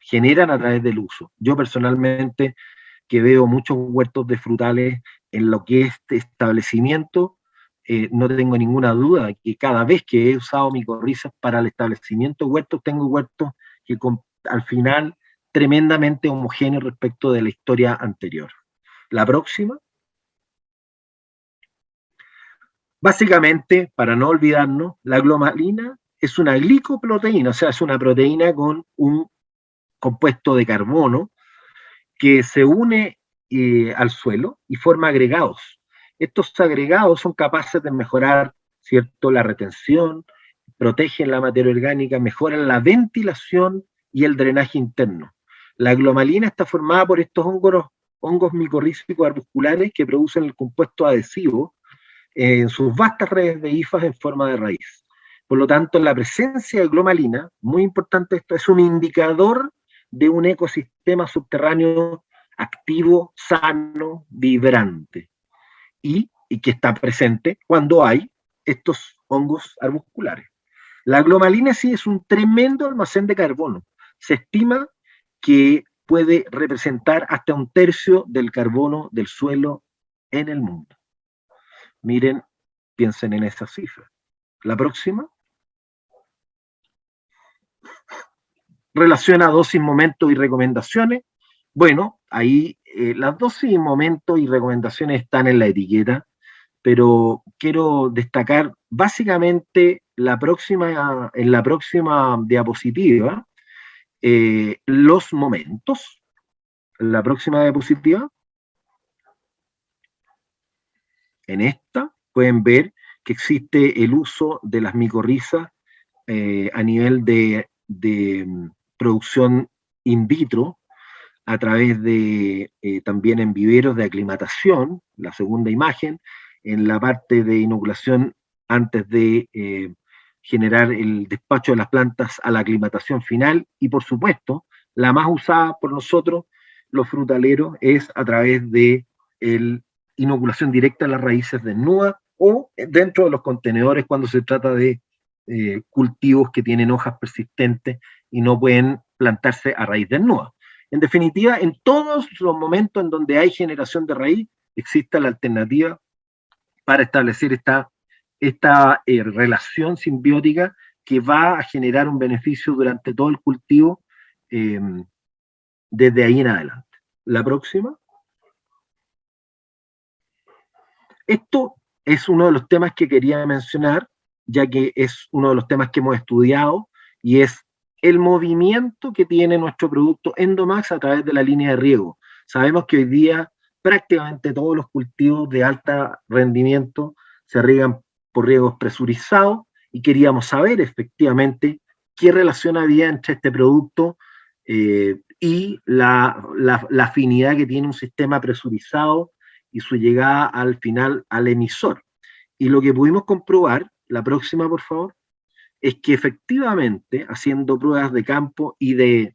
generan a través del uso. Yo personalmente, que veo muchos huertos de frutales en lo que es este establecimiento, no tengo ninguna duda que cada vez que he usado micorrizas para el establecimiento de huertos, tengo huertos que al final tremendamente homogéneos respecto de la historia anterior. La próxima. Básicamente, para no olvidarnos, la glomalina es una glicoproteína, o sea, es una proteína con un compuesto de carbono que se une al suelo y forma agregados. Estos agregados son capaces de mejorar, ¿cierto?, la retención, protegen la materia orgánica, mejoran la ventilación y el drenaje interno. La glomalina está formada por estos hongos micorrízicos arbusculares que producen el compuesto adhesivo en sus vastas redes de hifas en forma de raíz. Por lo tanto, la presencia de glomalina, muy importante esto, es un indicador de un ecosistema subterráneo activo, sano, vibrante, y que está presente cuando hay estos hongos arbusculares. La glomalina sí es un tremendo almacén de carbono. Se estima que puede representar hasta 1/3 del carbono del suelo en el mundo. Miren, piensen en esa cifra. La próxima. Relaciona dosis, momentos y recomendaciones. Bueno, ahí las dosis, momentos y recomendaciones están en la etiqueta, pero quiero destacar básicamente en la próxima diapositiva, los momentos. En la próxima diapositiva. En esta pueden ver que existe el uso de las micorrizas a nivel de producción in vitro, a través de también en viveros de aclimatación, la segunda imagen, en la parte de inoculación antes de generar el despacho de las plantas a la aclimatación final, y por supuesto, la más usada por nosotros, los frutaleros, es a través de inoculación directa a las raíces desnudas o dentro de los contenedores cuando se trata de cultivos que tienen hojas persistentes y no pueden plantarse a raíz desnuda. En definitiva, en todos los momentos en donde hay generación de raíz, existe la alternativa para establecer esta relación simbiótica que va a generar un beneficio durante todo el cultivo desde ahí en adelante. La próxima. Esto es uno de los temas que quería mencionar, ya que es uno de los temas que hemos estudiado, y es el movimiento que tiene nuestro producto Endomax a través de la línea de riego. Sabemos que hoy día prácticamente todos los cultivos de alto rendimiento se riegan por riegos presurizados, y queríamos saber efectivamente qué relación había entre este producto y la afinidad que tiene un sistema presurizado y su llegada al final al emisor. Y lo que pudimos comprobar, la próxima por favor, es que efectivamente, haciendo pruebas de campo y de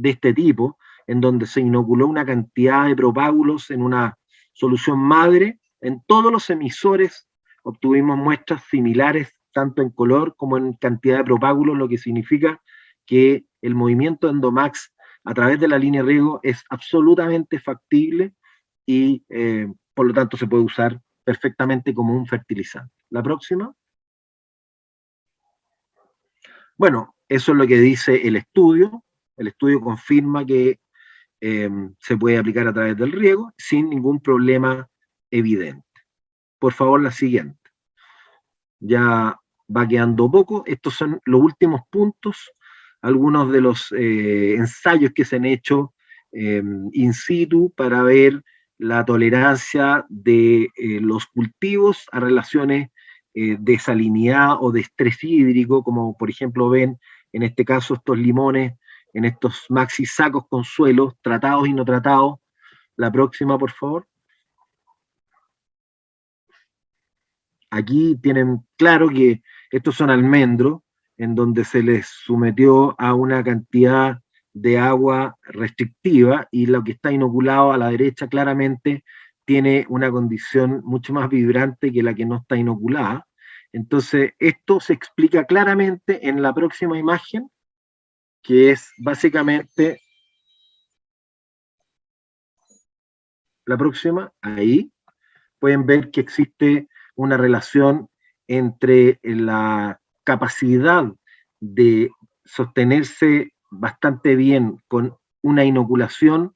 este tipo, en donde se inoculó una cantidad de propágulos en una solución madre, en todos los emisores obtuvimos muestras similares, tanto en color como en cantidad de propágulos, lo que significa que el movimiento Endomax a través de la línea de riego es absolutamente factible y por lo tanto se puede usar perfectamente como un fertilizante. La próxima. Bueno, eso es lo que dice el estudio. El estudio confirma que se puede aplicar a través del riego sin ningún problema evidente. Por favor, la siguiente. Ya va quedando poco. Estos son los últimos puntos, algunos de los ensayos que se han hecho in situ para ver la tolerancia de los cultivos a relaciones de salinidad o de estrés hídrico, como por ejemplo ven en este caso estos limones en estos maxi sacos con suelos, tratados y no tratados. La próxima, por favor. Aquí tienen claro que estos son almendros, en donde se les sometió a una cantidad de agua restrictiva, y lo que está inoculado a la derecha claramente tiene una condición mucho más vibrante que la que no está inoculada. Entonces, esto se explica claramente en la próxima imagen, que es básicamente la próxima, ahí, pueden ver que existe una relación entre la capacidad de sostenerse bastante bien con una inoculación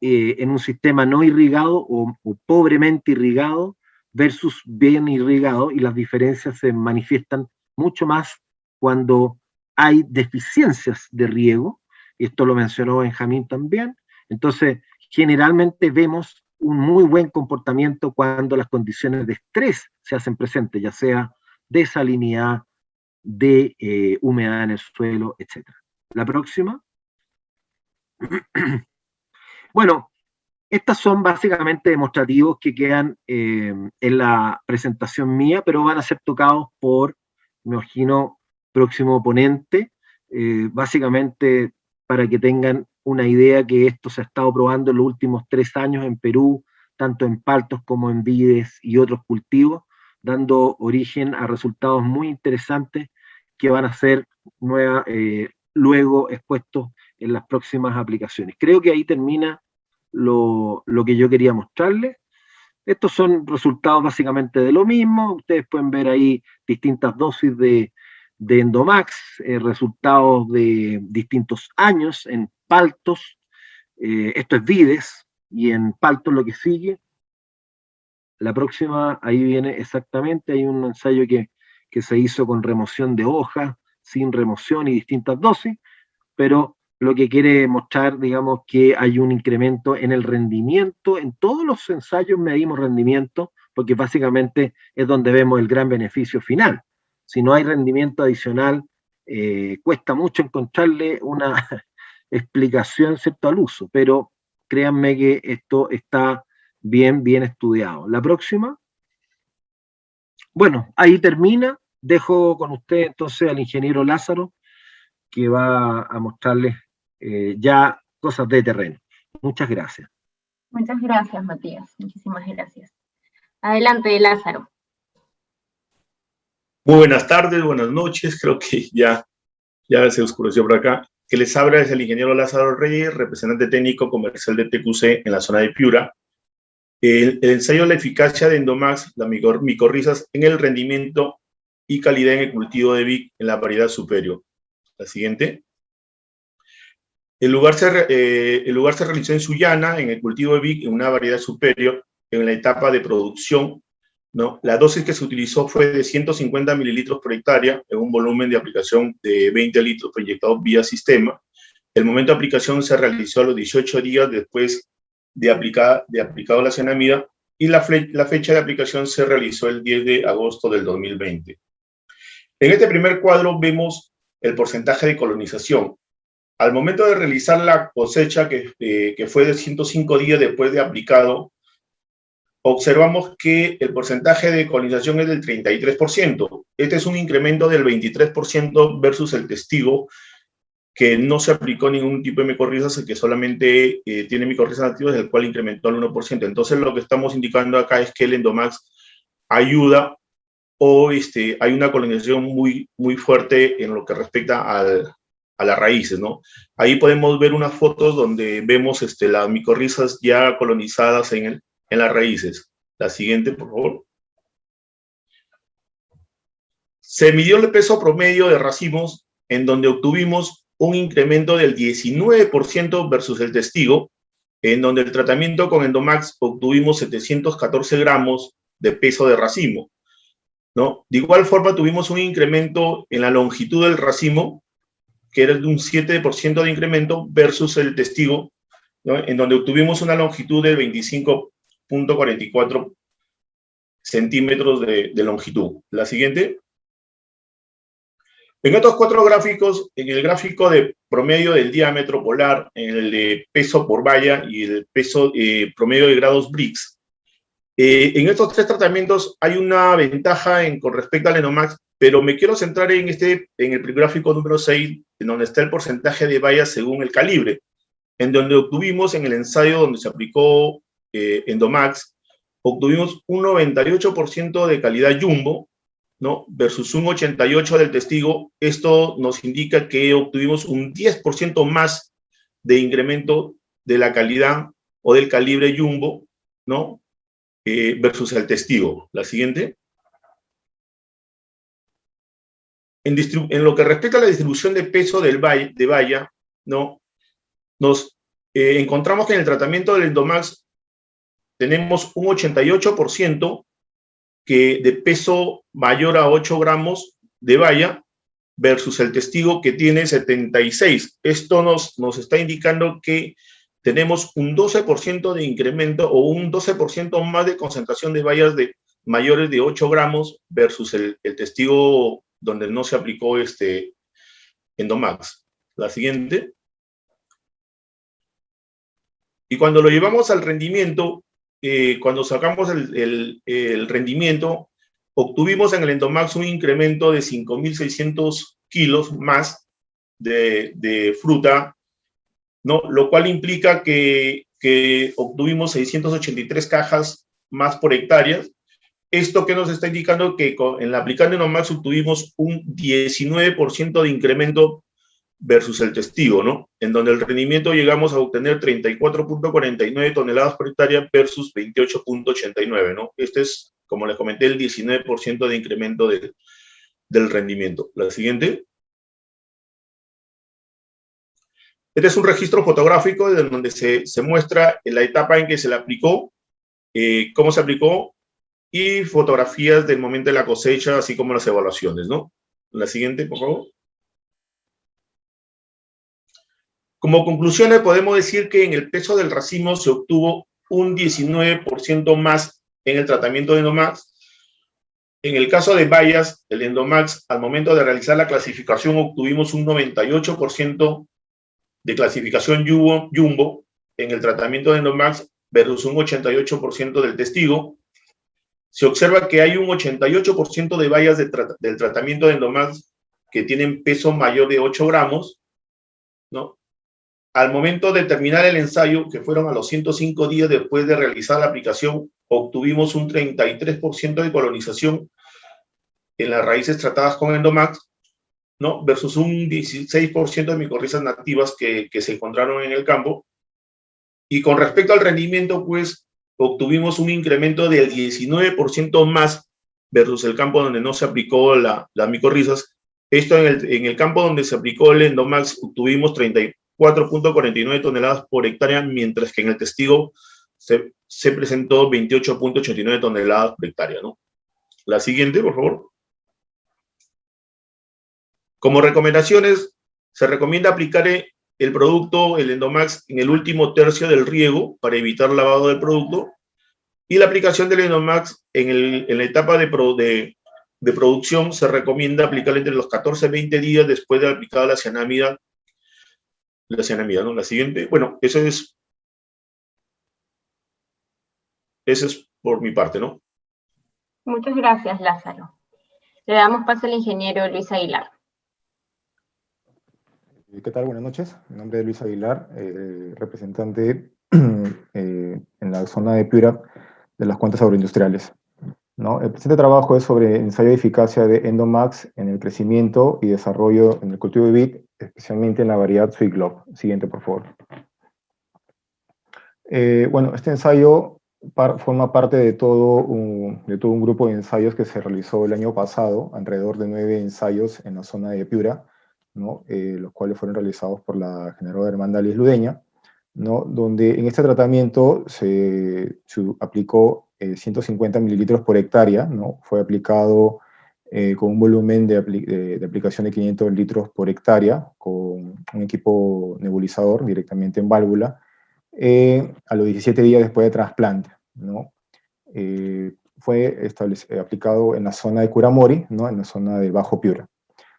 en un sistema no irrigado o pobremente irrigado versus bien irrigado, y las diferencias se manifiestan mucho más cuando hay deficiencias de riego, y esto lo mencionó Benjamín también. Entonces, generalmente vemos un muy buen comportamiento cuando las condiciones de estrés se hacen presentes, ya sea de salinidad, de humedad en el suelo, etc. La próxima. Bueno, estas son básicamente demostrativos que quedan en la presentación mía, pero van a ser tocados por, me imagino, próximo ponente, básicamente para que tengan una idea que esto se ha estado probando en los últimos 3 años en Perú, tanto en paltos como en vides y otros cultivos, dando origen a resultados muy interesantes que van a ser luego expuestos en las próximas aplicaciones. Creo que ahí termina lo que yo quería mostrarles. Estos son resultados básicamente de lo mismo. Ustedes pueden ver ahí distintas dosis de Endomax, resultados de distintos años en paltos. Esto es vides, y en paltos lo que sigue. La próxima, ahí viene exactamente, hay un ensayo que se hizo con remoción de hojas, sin remoción y distintas dosis, pero lo que quiere mostrar, digamos, que hay un incremento en el rendimiento. En todos los ensayos medimos rendimiento, porque básicamente es donde vemos el gran beneficio final. Si no hay rendimiento adicional, cuesta mucho encontrarle una explicación, ¿cierto?, al uso, pero créanme que esto está bien estudiado. La próxima. Bueno, ahí termina. Dejo con usted entonces al ingeniero Lázaro, que va a mostrarles ya cosas de terreno. Muchas gracias. Muchas gracias, Matías. Muchísimas gracias. Adelante, Lázaro. Muy buenas tardes, buenas noches. Creo que ya se oscureció por acá. Que les habla es el ingeniero Lázaro Reyes, representante técnico comercial de TQC en la zona de Piura. El ensayo de la eficacia de Endomax, las micorrizas, en el rendimiento y calidad en el cultivo de vid en la variedad superior. La siguiente. El lugar se realizó en Sullana, en el cultivo de vid en una variedad superior, en la etapa de producción, ¿no? La dosis que se utilizó fue de 150 mililitros por hectárea, en un volumen de aplicación de 20 litros proyectados vía sistema. El momento de aplicación se realizó a los 18 días después de aplicado la cianamida, y la fecha de aplicación se realizó el 10 de agosto del 2020. En este primer cuadro vemos el porcentaje de colonización. Al momento de realizar la cosecha, que fue de 105 días después de aplicado, observamos que el porcentaje de colonización es del 33%. Este es un incremento del 23% versus el testigo, que no se aplicó ningún tipo de micorrizas, que solamente tiene micorrizas nativas, el cual incrementó al 1%. Entonces, lo que estamos indicando acá es que el Endomax ayuda, o hay una colonización muy fuerte en lo que respecta a las raíces, ¿no? Ahí podemos ver unas fotos donde vemos las micorrizas ya colonizadas en las raíces. La siguiente, por favor. Se midió el peso promedio de racimos, en donde obtuvimos un incremento del 19% versus el testigo, en donde el tratamiento con Endomax obtuvimos 714 gramos de peso de racimo, ¿no? De igual forma tuvimos un incremento en la longitud del racimo, que era de un 7% de incremento versus el testigo, ¿no?, en donde obtuvimos una longitud de 25.44 centímetros de longitud. La siguiente. En estos 4 gráficos, en el gráfico de promedio del diámetro polar, en el de peso por valla y el peso promedio de grados Brix, en estos 3 tratamientos hay una ventaja con respecto al Endomax, pero me quiero centrar en el gráfico número 6, en donde está el porcentaje de vallas según el calibre, en donde obtuvimos en el ensayo donde se aplicó Endomax, obtuvimos un 98% de calidad jumbo, ¿no? Versus un 88% del testigo. Esto nos indica que obtuvimos un 10% más de incremento de la calidad o del calibre jumbo, ¿no? Versus el testigo. La siguiente. En lo que respecta a la distribución de peso de valla, ¿no? Nos encontramos que en el tratamiento del Endomax tenemos un 88% de peso mayor a 8 gramos de valla versus el testigo que tiene 76. Esto nos está indicando que tenemos un 12% de incremento o un 12% más de concentración de vallas mayores de 8 gramos versus el testigo donde no se aplicó Endomax. La siguiente. Y cuando lo llevamos al rendimiento, cuando sacamos el rendimiento, obtuvimos en el Endomax un incremento de 5.600 kilos más de fruta, ¿no? Lo cual implica que obtuvimos 683 cajas más por hectárea. Esto que nos está indicando que en la aplicando Endomax obtuvimos un 19% de incremento versus el testigo, ¿no? En donde el rendimiento llegamos a obtener 34.49 toneladas por hectárea versus 28.89, ¿no? Este es, como les comenté, el 19% de incremento del rendimiento. La siguiente. Este es un registro fotográfico en donde se muestra la etapa en que se le aplicó, cómo se aplicó, y fotografías del momento de la cosecha, así como las evaluaciones, ¿no? La siguiente, por favor. Como conclusiones, podemos decir que en el peso del racimo se obtuvo un 19% más en el tratamiento de Endomax. En el caso de bayas, el Endomax, al momento de realizar la clasificación, obtuvimos un 98% de clasificación jumbo en el tratamiento de Endomax versus un 88% del testigo. Se observa que hay un 88% de bayas del tratamiento de Endomax que tienen peso mayor de 8 gramos, ¿no? Al momento de terminar el ensayo, que fueron a los 105 días después de realizar la aplicación, obtuvimos un 33% de colonización en las raíces tratadas con Endomax, ¿no? Versus un 16% de micorrizas nativas que se encontraron en el campo. Y con respecto al rendimiento, pues, obtuvimos un incremento del 19% más versus el campo donde no se aplicó las micorrizas. Esto en el campo donde se aplicó el Endomax, obtuvimos 34.49 toneladas por hectárea, mientras que en el testigo se presentó 28.89 toneladas por hectárea, ¿no? La siguiente, por favor. Como recomendaciones, se recomienda aplicar el producto, el Endomax, en el último tercio del riego para evitar lavado del producto, y la aplicación del Endomax en la etapa de producción se recomienda aplicar entre los 14 y 20 días después de aplicada la cianamida, ¿no? La siguiente. Bueno, eso es por mi parte, ¿no? Muchas gracias, Lázaro. Le damos paso al ingeniero Luis Aguilar. ¿Qué tal? Buenas noches. Mi nombre es Luis Aguilar, representante en la zona de Piura de las cuentas agroindustriales, ¿no? El presente trabajo es sobre ensayo de eficacia de Endomax en el crecimiento y desarrollo en el cultivo de vid, especialmente en la variedad Sweet Globe. Siguiente, por favor. Bueno, este ensayo forma parte de todo un grupo de ensayos que se realizó el año pasado, alrededor de 9 ensayos en la zona de Piura, ¿no? Los cuales fueron realizados por la generadora Hermandad Liz Ludeña, ¿no? Donde en este tratamiento se aplicó 150 mililitros por hectárea, ¿no? Fue aplicado con un volumen de aplicación de 500 litros por hectárea, con un equipo nebulizador directamente en válvula, a los 17 días después de trasplante, ¿no? Fue aplicado en la zona de Curamori, ¿no? En la zona de Bajo Piura.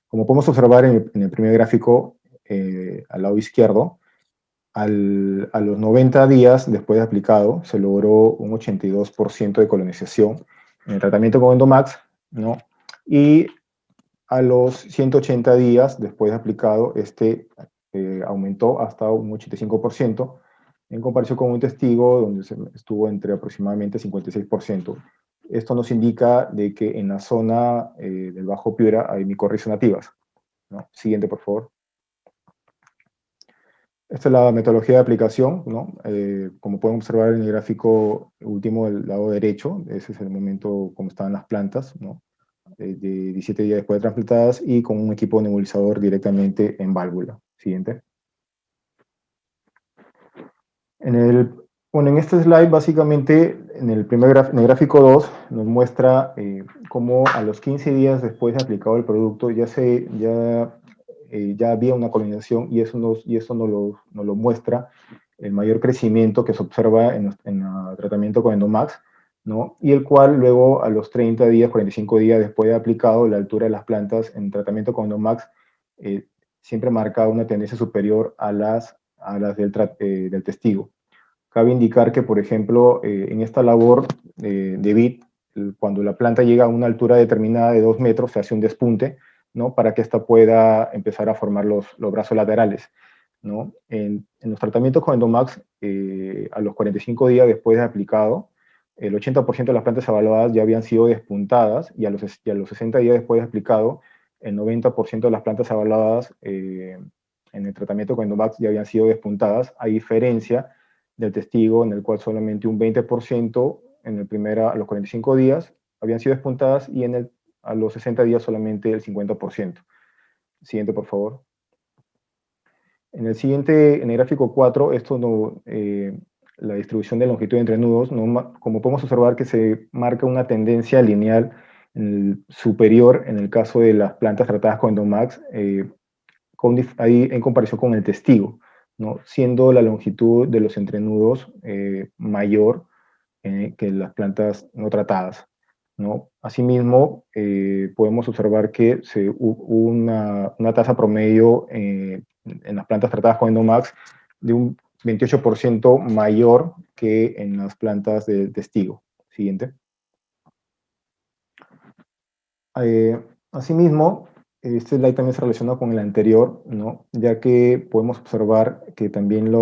Como podemos observar en el primer gráfico al lado izquierdo, a los 90 días después de aplicado, se logró un 82% de colonización en el tratamiento con Endomax, ¿no? Y a los 180 días después de aplicado, aumentó hasta un 85%, en comparación con un testigo donde estuvo entre aproximadamente 56%. Esto nos indica de que en la zona del Bajo Piura hay micorrizas nativas, ¿no? Siguiente, por favor. Esta es la metodología de aplicación, ¿no? Como pueden observar en el gráfico último del lado derecho, ese es el momento como estaban las plantas, ¿no? De 17 días después de trasplantadas y con un equipo nebulizador directamente en válvula. Siguiente. Bueno, en este slide, básicamente, en el gráfico 2, nos muestra cómo a los 15 días después de aplicado el producto ya había una colonización, y eso nos lo muestra el mayor crecimiento que se observa en el tratamiento con Endomax, ¿no? Y el cual luego a los 30 días, 45 días después de aplicado, la altura de las plantas en tratamiento con Endomax siempre marca una tendencia superior a las del testigo. Cabe indicar que, por ejemplo, en esta labor de vid, cuando la planta llega a una altura determinada de 2 metros, se hace un despunte, ¿no? Para que ésta pueda empezar a formar los brazos laterales, ¿no? En los tratamientos con Endomax, a los 45 días después de aplicado, el 80% de las plantas evaluadas ya habían sido despuntadas, y a los 60 días después de aplicado, el 90% de las plantas evaluadas en el tratamiento con Endomax ya habían sido despuntadas, a diferencia del testigo, en el cual solamente un 20% a los 45 días habían sido despuntadas, y a los 60 días solamente el 50%. Siguiente, por favor. En el gráfico 4, la distribución de longitud entre nudos, como podemos observar que se marca una tendencia lineal superior en el caso de las plantas tratadas con Endomax, ahí en comparación con el testigo, ¿no? Siendo la longitud de los entrenudos mayor que las plantas no tratadas, ¿no? Asimismo, podemos observar que hubo una tasa promedio en las plantas tratadas con Endomax de un 28% mayor que en las plantas de testigo. Siguiente. Asimismo, este slide también se relaciona con el anterior, ¿no? Ya que podemos observar que también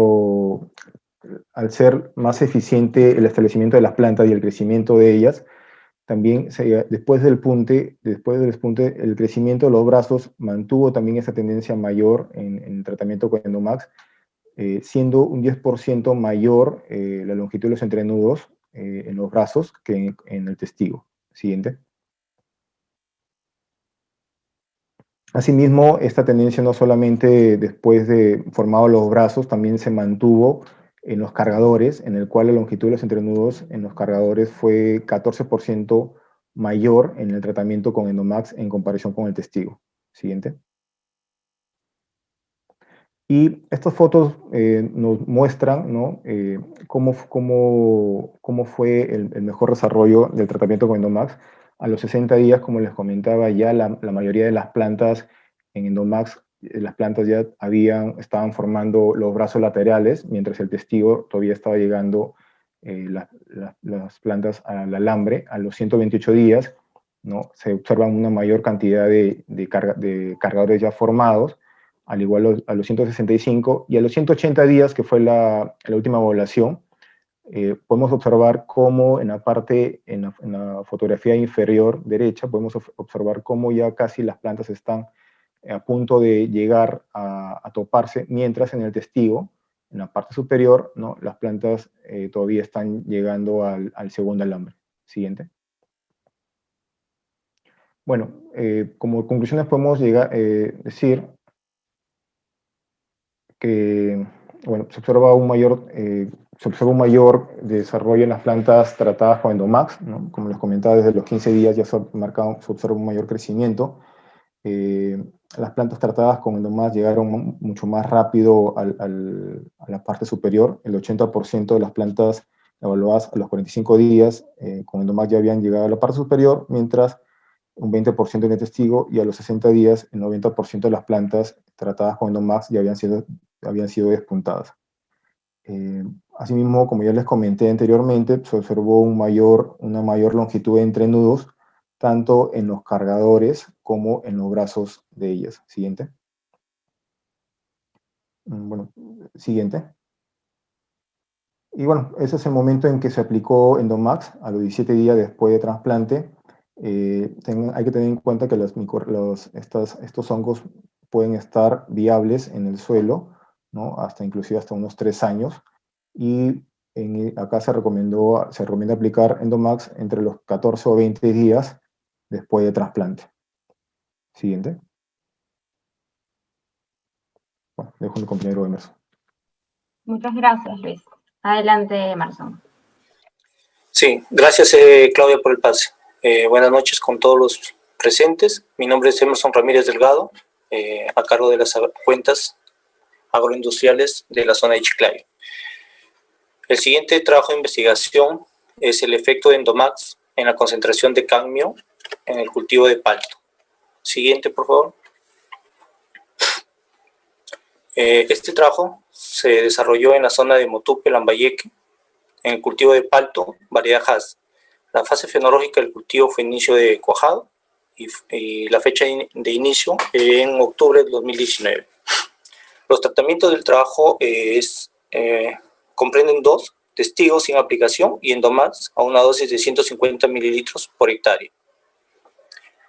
al ser más eficiente el establecimiento de las plantas y el crecimiento de ellas, también después del despunte, el crecimiento de los brazos mantuvo también esa tendencia mayor en el tratamiento con Endomax, siendo un 10% mayor la longitud de los entrenudos en los brazos que en el testigo. Siguiente. Asimismo, esta tendencia no solamente después de formados los brazos, también se mantuvo en los cargadores, en el cual la longitud de los entrenudos en los cargadores fue 14% mayor en el tratamiento con Endomax en comparación con el testigo. Siguiente. Y estas fotos nos muestran, ¿no? cómo fue el mejor desarrollo del tratamiento con Endomax. A los 60 días, como les comentaba, ya la mayoría de las plantas en Endomax, las plantas ya estaban formando los brazos laterales, mientras el testigo todavía estaba llegando las plantas al alambre. A los 128 días, ¿no? Se observan una mayor cantidad de cargadores ya formados, al igual a los 165, y a los 180 días, que fue la última evaluación, podemos observar cómo en la fotografía inferior derecha, podemos observar cómo ya casi las plantas están a punto de llegar a toparse, mientras en el testigo, en la parte superior, ¿no? Las plantas todavía están llegando al segundo alambre. Siguiente. Bueno, como conclusiones podemos decir que, bueno, se observa un mayor desarrollo en las plantas tratadas con Endomax, ¿no? Como les comentaba, desde los 15 días ya se observa un mayor crecimiento. Las plantas tratadas con Endomax llegaron mucho más rápido a la parte superior. El 80% de las plantas evaluadas a los 45 días con Endomax ya habían llegado a la parte superior, mientras un 20% en el testigo, y a los 60 días el 90% de las plantas tratadas con Endomax ya habían sido despuntadas. Asimismo, como ya les comenté anteriormente, se observó una mayor longitud de entrenudos, tanto en los cargadores como en los brazos de ellas. Siguiente. Bueno, siguiente. Y bueno, ese es el momento en que se aplicó Endomax, a los 17 días después de trasplante. Hay que tener en cuenta que estos hongos pueden estar viables en el suelo, ¿no? Inclusive hasta unos 3 años. Y acá se recomienda aplicar Endomax entre los 14 o 20 días después de trasplante. Siguiente. Bueno, dejo a mi compañero Emerson. Muchas gracias, Luis. Adelante, Emerson. Sí, gracias Claudia por el pase. Buenas noches con todos los presentes. Mi nombre es Emerson Ramírez Delgado, a cargo de las cuentas agroindustriales de la zona de Chiclayo. El siguiente trabajo de investigación es el efecto de Endomax en la concentración de cadmio en el cultivo de palto. Siguiente, por favor. Este trabajo se desarrolló en la zona de Motupe, Lambayeque, en el cultivo de palto, variedad Hass. La fase fenológica del cultivo fue inicio de cuajado y la fecha de inicio en octubre de 2019. Los tratamientos del trabajo comprenden 2, testigos sin aplicación y Endomax a una dosis de 150 mililitros por hectárea.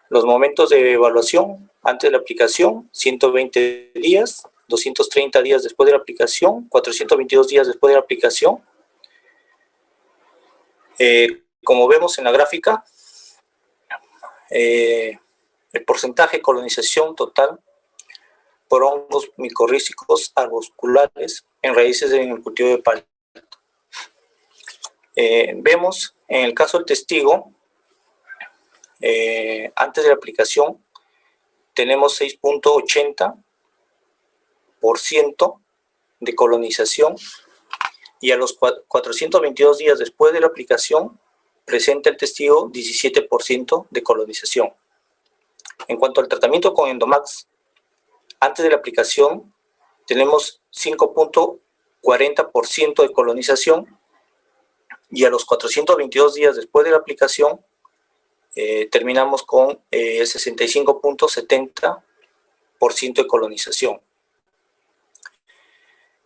Los momentos de evaluación antes de la aplicación, 120 días, 230 días después de la aplicación, 422 días después de la aplicación. Como vemos en la gráfica, el porcentaje de colonización total por hongos micorrízicos arbusculares en raíces en el cultivo de palto. Vemos en el caso del testigo, antes de la aplicación, tenemos 6.80% de colonización y a los 422 días después de la aplicación presenta el testigo 17% de colonización. En cuanto al tratamiento con Endomax, antes de la aplicación tenemos 5.40% de colonización y a los 422 días después de la aplicación terminamos con 65.70% de colonización,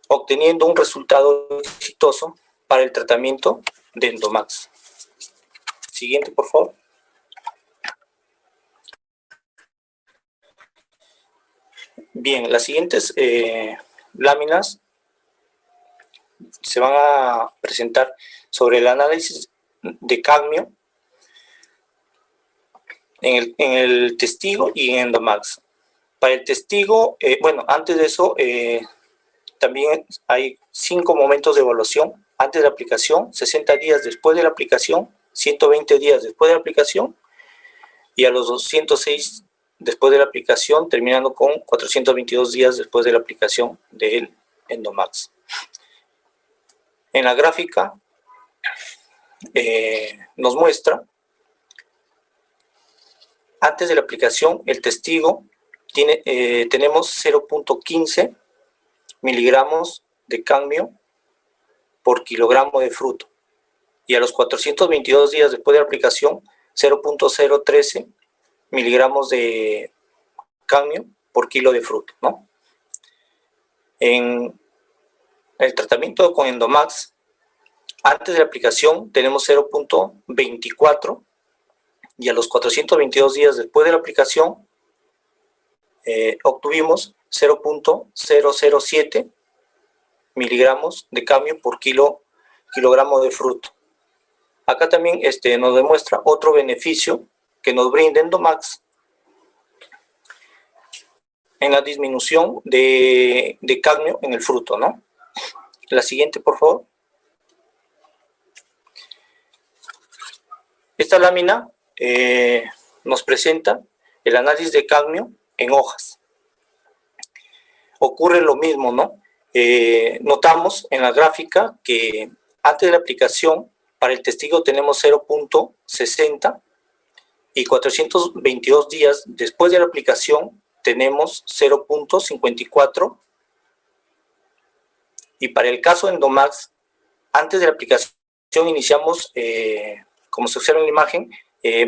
obteniendo un resultado exitoso para el tratamiento de Endomax. Siguiente, por favor. Bien, las siguientes láminas se van a presentar sobre el análisis de cadmio en el testigo y en Endomax. Para el testigo, antes de eso, también hay 5 momentos de evaluación antes de la aplicación, 60 días después de la aplicación, 120 días después de la aplicación y a los 206 después de la aplicación, terminando con 422 días después de la aplicación del Endomax. En la gráfica nos muestra, antes de la aplicación, el testigo tenemos 0.15 miligramos de cadmio por kilogramo de fruto. Y a los 422 días después de la aplicación, 0.013 miligramos de cadmio por kilo de fruto, ¿no? En el tratamiento con Endomax, antes de la aplicación tenemos 0.24 y a los 422 días después de la aplicación obtuvimos 0.007 miligramos de cadmio por kilogramo de fruto. Acá también nos demuestra otro beneficio que nos brinda Endomax en la disminución de cadmio en el fruto, ¿no? La siguiente, por favor. Esta lámina nos presenta el análisis de cadmio en hojas. Ocurre lo mismo, ¿no? Notamos en la gráfica que antes de la aplicación para el testigo tenemos 0.60 y 422 días después de la aplicación tenemos 0.54 y para el caso de Endomax, antes de la aplicación iniciamos, como se observa en la imagen,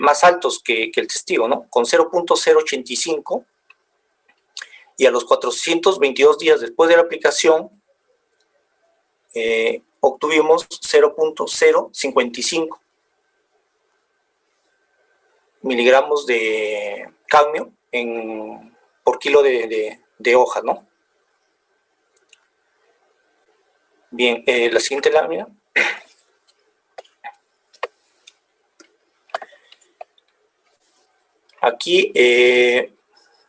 más altos que el testigo, ¿no? Con 0.085 y a los 422 días después de la aplicación obtuvimos 0.055 miligramos de cadmio por kilo de hoja, ¿no? Bien, la siguiente lámina. Aquí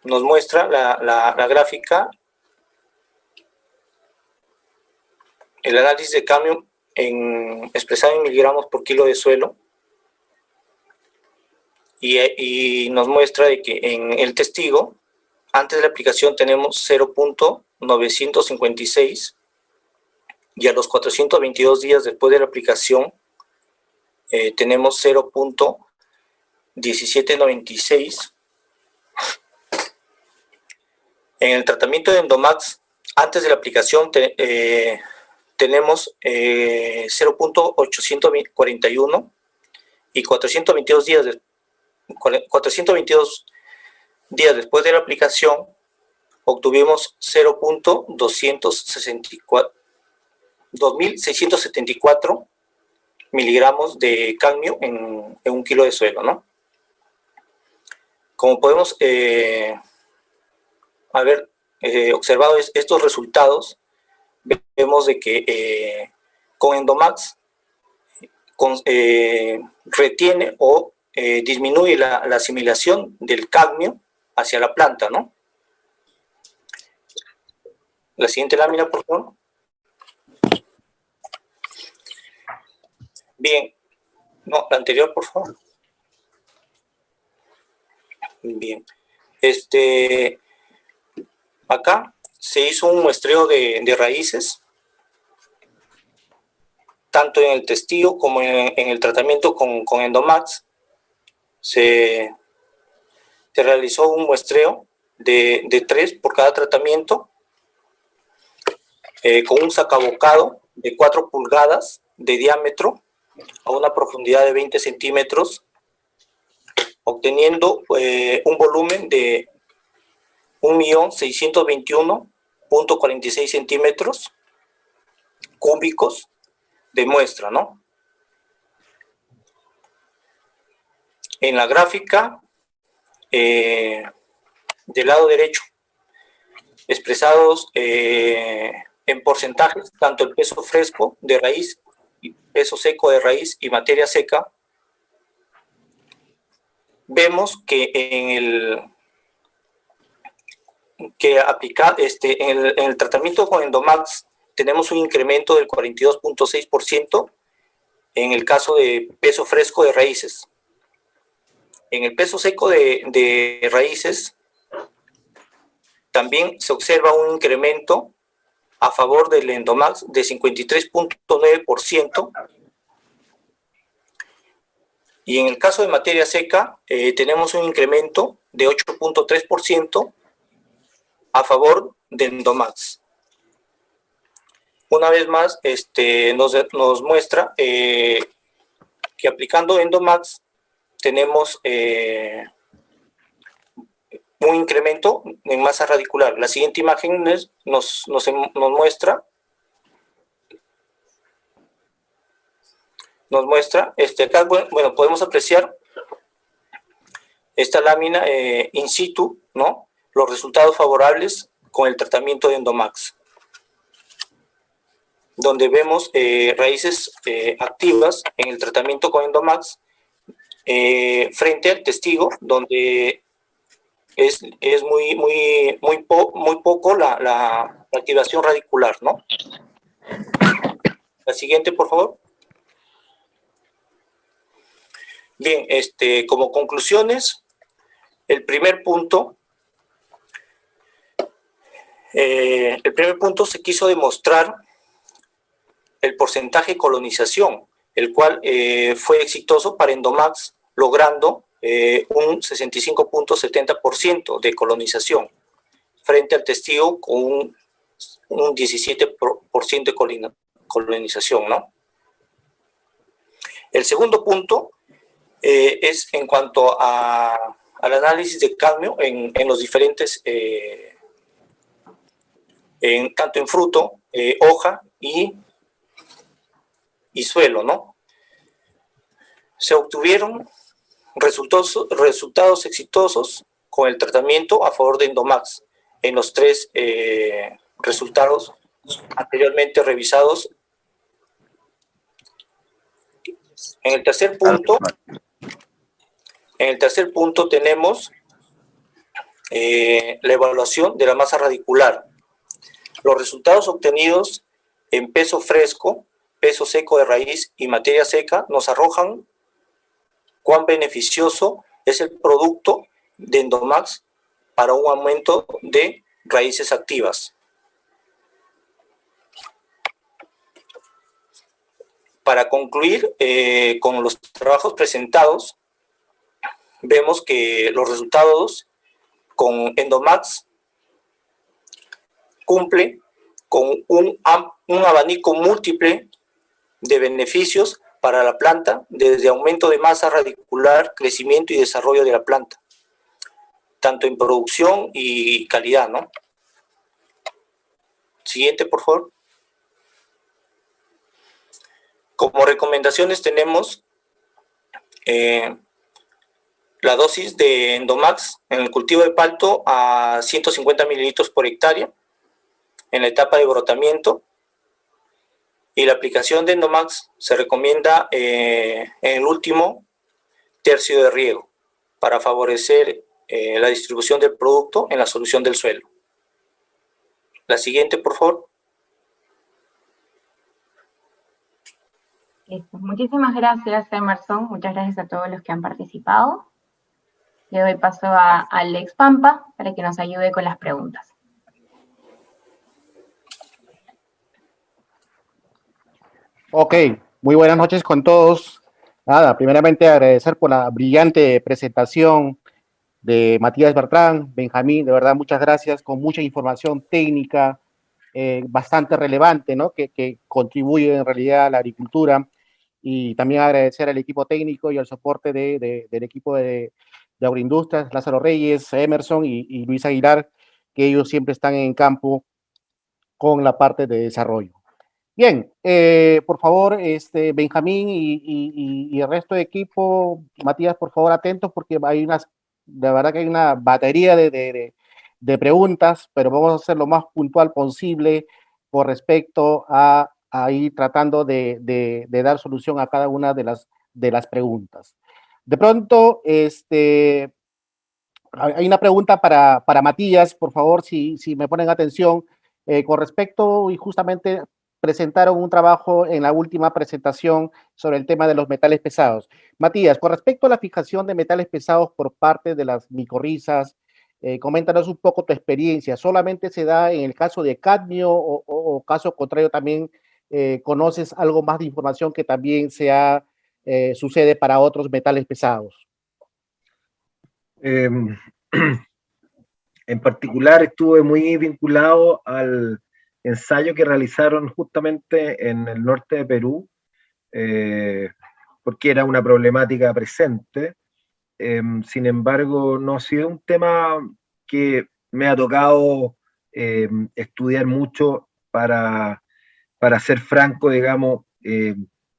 nos muestra la gráfica, el análisis de cadmio expresado en miligramos por kilo de suelo, y nos muestra de que en el testigo, antes de la aplicación tenemos 0.956, y a los 422 días después de la aplicación tenemos 0.1796. En el tratamiento de Endomax, antes de la aplicación tenemos 0.841, y 422 días después de la aplicación obtuvimos 2.674 miligramos de cadmio en un kilo de suelo, ¿no? Como podemos haber observado estos resultados, vemos de que con Endomax retiene o disminuye la asimilación del cadmio hacia la planta, ¿no? La siguiente lámina, por favor. Bien. No, la anterior, por favor. Bien. Acá se hizo un muestreo de raíces, tanto en el testigo como en el tratamiento con Endomax. Se realizó un muestreo de 3 por cada tratamiento, con un sacabocado de 4 pulgadas de diámetro a una profundidad de 20 centímetros, obteniendo un volumen de 1.621.46 centímetros cúbicos de muestra, ¿no? En la gráfica del lado derecho, expresados en porcentajes, tanto el peso fresco de raíz, peso seco de raíz y materia seca, vemos que en el tratamiento con Endomax tenemos un incremento del 42.6% en el caso de peso fresco de raíces. En el peso seco de raíces también se observa un incremento a favor del Endomax de 53.9%, y en el caso de materia seca tenemos un incremento de 8.3% a favor de Endomax. Una vez más, nos muestra que aplicando Endomax tenemos un incremento en masa radicular. La siguiente imagen nos muestra acá, bueno, podemos apreciar esta lámina in situ, ¿no? Los resultados favorables con el tratamiento de Endomax, donde vemos raíces activas en el tratamiento con Endomax frente al testigo, donde es muy poco la activación radicular, ¿no? La siguiente, por favor. Bien, como conclusiones, el primer punto se quiso demostrar el porcentaje de colonización, el cual fue exitoso para Endomax, logrando un 65.70% de colonización, frente al testigo con un 17% de colonización, ¿no? El segundo punto es en cuanto al análisis de cadmio en los diferentes, tanto en fruto, hoja y y suelo, ¿no? Se obtuvieron resultados exitosos con el tratamiento a favor de Endomax en los 3 resultados anteriormente revisados. En el tercer punto tenemos la evaluación de la masa radicular. Los resultados obtenidos en peso fresco, peso seco de raíz y materia seca nos arrojan cuán beneficioso es el producto de Endomax para un aumento de raíces activas. Para concluir con los trabajos presentados, vemos que los resultados con Endomax cumple con un abanico múltiple de beneficios para la planta, desde aumento de masa radicular, crecimiento y desarrollo de la planta, tanto en producción y calidad, ¿no? Siguiente, por favor. Como recomendaciones tenemos la dosis de Endomax en el cultivo de palto a 150 mililitros por hectárea en la etapa de brotamiento, y la aplicación de Endomax se recomienda en el último tercio de riego para favorecer la distribución del producto en la solución del suelo. La siguiente, por favor. Listo. Muchísimas gracias, Emerson. Muchas gracias a todos los que han participado. Le doy paso a Alex Pampa para que nos ayude con las preguntas. Ok, muy buenas noches con todos. Nada, primeramente agradecer por la brillante presentación de Matías Bertrán, Benjamín, de verdad muchas gracias, con mucha información técnica bastante relevante, ¿no? Que contribuye en realidad a la agricultura, y también agradecer al equipo técnico y al soporte del equipo de Agroindustrias, Lázaro Reyes, Emerson y Luis Aguilar, que ellos siempre están en campo con la parte de desarrollo. Bien, por favor, Benjamín y el resto de equipo, Matías, por favor, atentos, porque hay de verdad que hay una batería de preguntas, pero vamos a hacer lo más puntual posible con respecto a ir tratando de dar solución a cada una de las preguntas. De pronto, hay una pregunta para Matías, por favor, si me ponen atención, con respecto, y justamente presentaron un trabajo en la última presentación sobre el tema de los metales pesados. Matías, con respecto a la fijación de metales pesados por parte de las micorrizas, coméntanos un poco tu experiencia. ¿Solamente se da en el caso de cadmio o caso contrario también conoces algo más de información que también sucede para otros metales pesados? En particular estuve muy vinculado al ensayo que realizaron justamente en el norte de Perú, porque era una problemática presente. Sin embargo, no ha sido un tema que me ha tocado estudiar mucho para ser franco, digamos.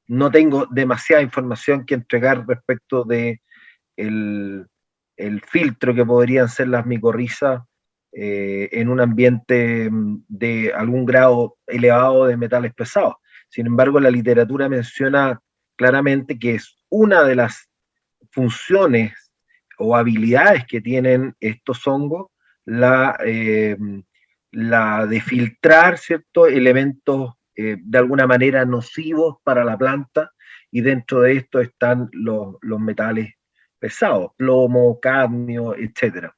No tengo demasiada información que entregar respecto de el filtro que podrían ser las micorrizas en un ambiente de algún grado elevado de metales pesados. Sin embargo, la literatura menciona claramente que es una de las funciones o habilidades que tienen estos hongos, la de filtrar ciertos elementos de alguna manera nocivos para la planta, y dentro de esto están los metales pesados, plomo, cadmio, etcétera.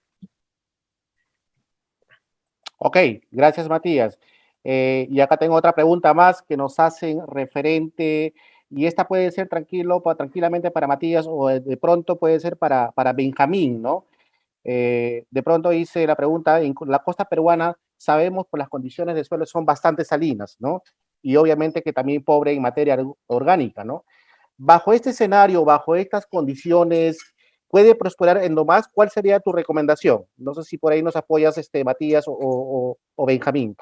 Ok, gracias, Matías. Y acá tengo otra pregunta más que nos hacen referente, y esta puede ser tranquilamente para Matías, o de pronto puede ser para Benjamín, ¿no? De pronto hice la pregunta: en la costa peruana sabemos por las condiciones de suelo son bastante salinas, ¿no? Y obviamente que también pobre en materia orgánica, ¿no? Bajo este escenario, bajo estas condiciones, ¿puede prosperar Endomax? ¿Cuál sería tu recomendación? No sé si por ahí nos apoyas, Matías o Benjamín.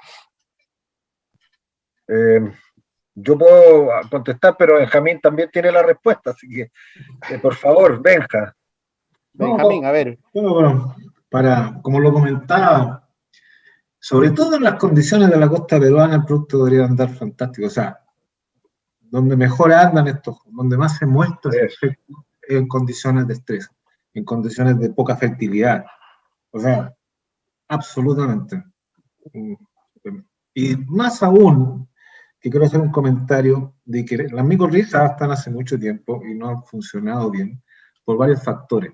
Yo puedo contestar, pero Benjamín también tiene la respuesta, así que, por favor, Benja. Benjamín, a ver. Bueno, como lo comentaba, sobre todo en las condiciones de la costa peruana, el producto debería andar fantástico. O sea, donde mejor andan estos, donde más se muestra ese efecto es en condiciones de estrés, en condiciones de poca fertilidad. O sea, absolutamente. Y más aún, que quiero hacer un comentario de que las micorrizas están hace mucho tiempo y no han funcionado bien por varios factores,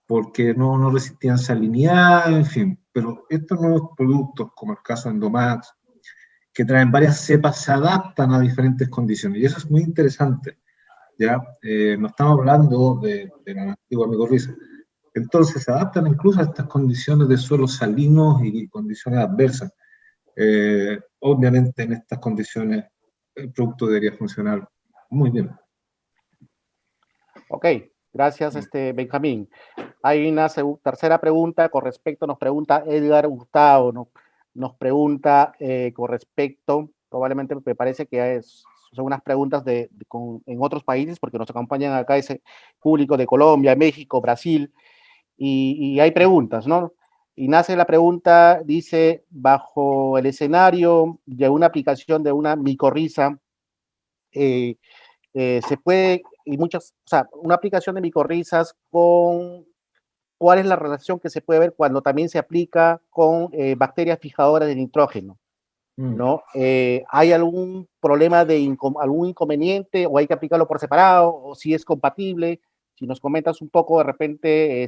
porque no resistían salinidad, en fin. Pero estos nuevos productos, como el caso de Endomax, que traen varias cepas, se adaptan a diferentes condiciones. Y eso es muy interesante. ¿Ya? No estamos hablando de la antigua micorriza. Entonces se adaptan incluso a estas condiciones de suelos salinos y condiciones adversas. Obviamente en estas condiciones el producto debería funcionar muy bien. Ok, gracias, Benjamín. Hay una tercera pregunta con respecto, nos pregunta Edgar Hurtado, nos pregunta con respecto, probablemente me parece que son unas preguntas en otros países, porque nos acompañan acá ese público de Colombia, México, Brasil, y hay preguntas, ¿no? Y nace la pregunta, dice, bajo el escenario de una aplicación de una micorriza, se puede, y muchas, o sea, una aplicación de micorrizas con, ¿cuál es la relación que se puede ver cuando también se aplica con bacterias fijadoras de nitrógeno? ¿No? ¿Hay algún problema algún inconveniente o hay que aplicarlo por separado o si es compatible? Si nos comentas un poco de repente,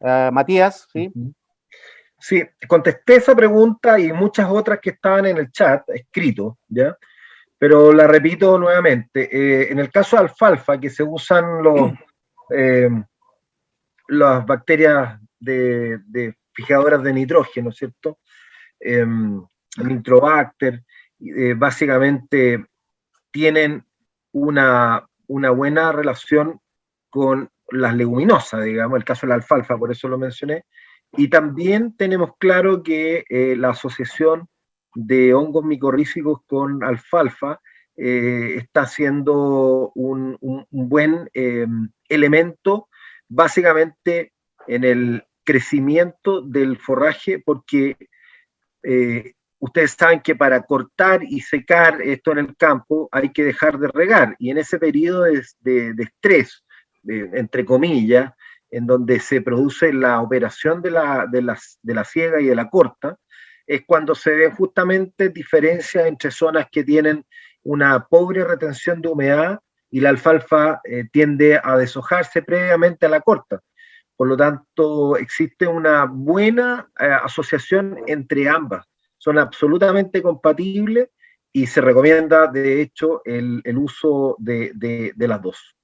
Matías, ¿sí? Sí, contesté esa pregunta y muchas otras que estaban en el chat escrito, ¿ya? Pero la repito nuevamente. En el caso de alfalfa, que se usan las bacterias de fijadoras de nitrógeno, ¿cierto? Nitrobacter, básicamente tienen una buena relación con las leguminosas, digamos, el caso de la alfalfa, por eso lo mencioné. Y también tenemos claro que la asociación de hongos micorrízicos con alfalfa está siendo un buen elemento, básicamente en el crecimiento del forraje, porque ustedes saben que para cortar y secar esto en el campo hay que dejar de regar, y en ese periodo de estrés, entre comillas, en donde se produce la operación de la siega y de la corta, es cuando se ven justamente diferencias entre zonas que tienen una pobre retención de humedad y la alfalfa tiende a deshojarse previamente a la corta. Por lo tanto, existe una buena asociación entre ambas. Son absolutamente compatibles y se recomienda, de hecho, el uso de las dos.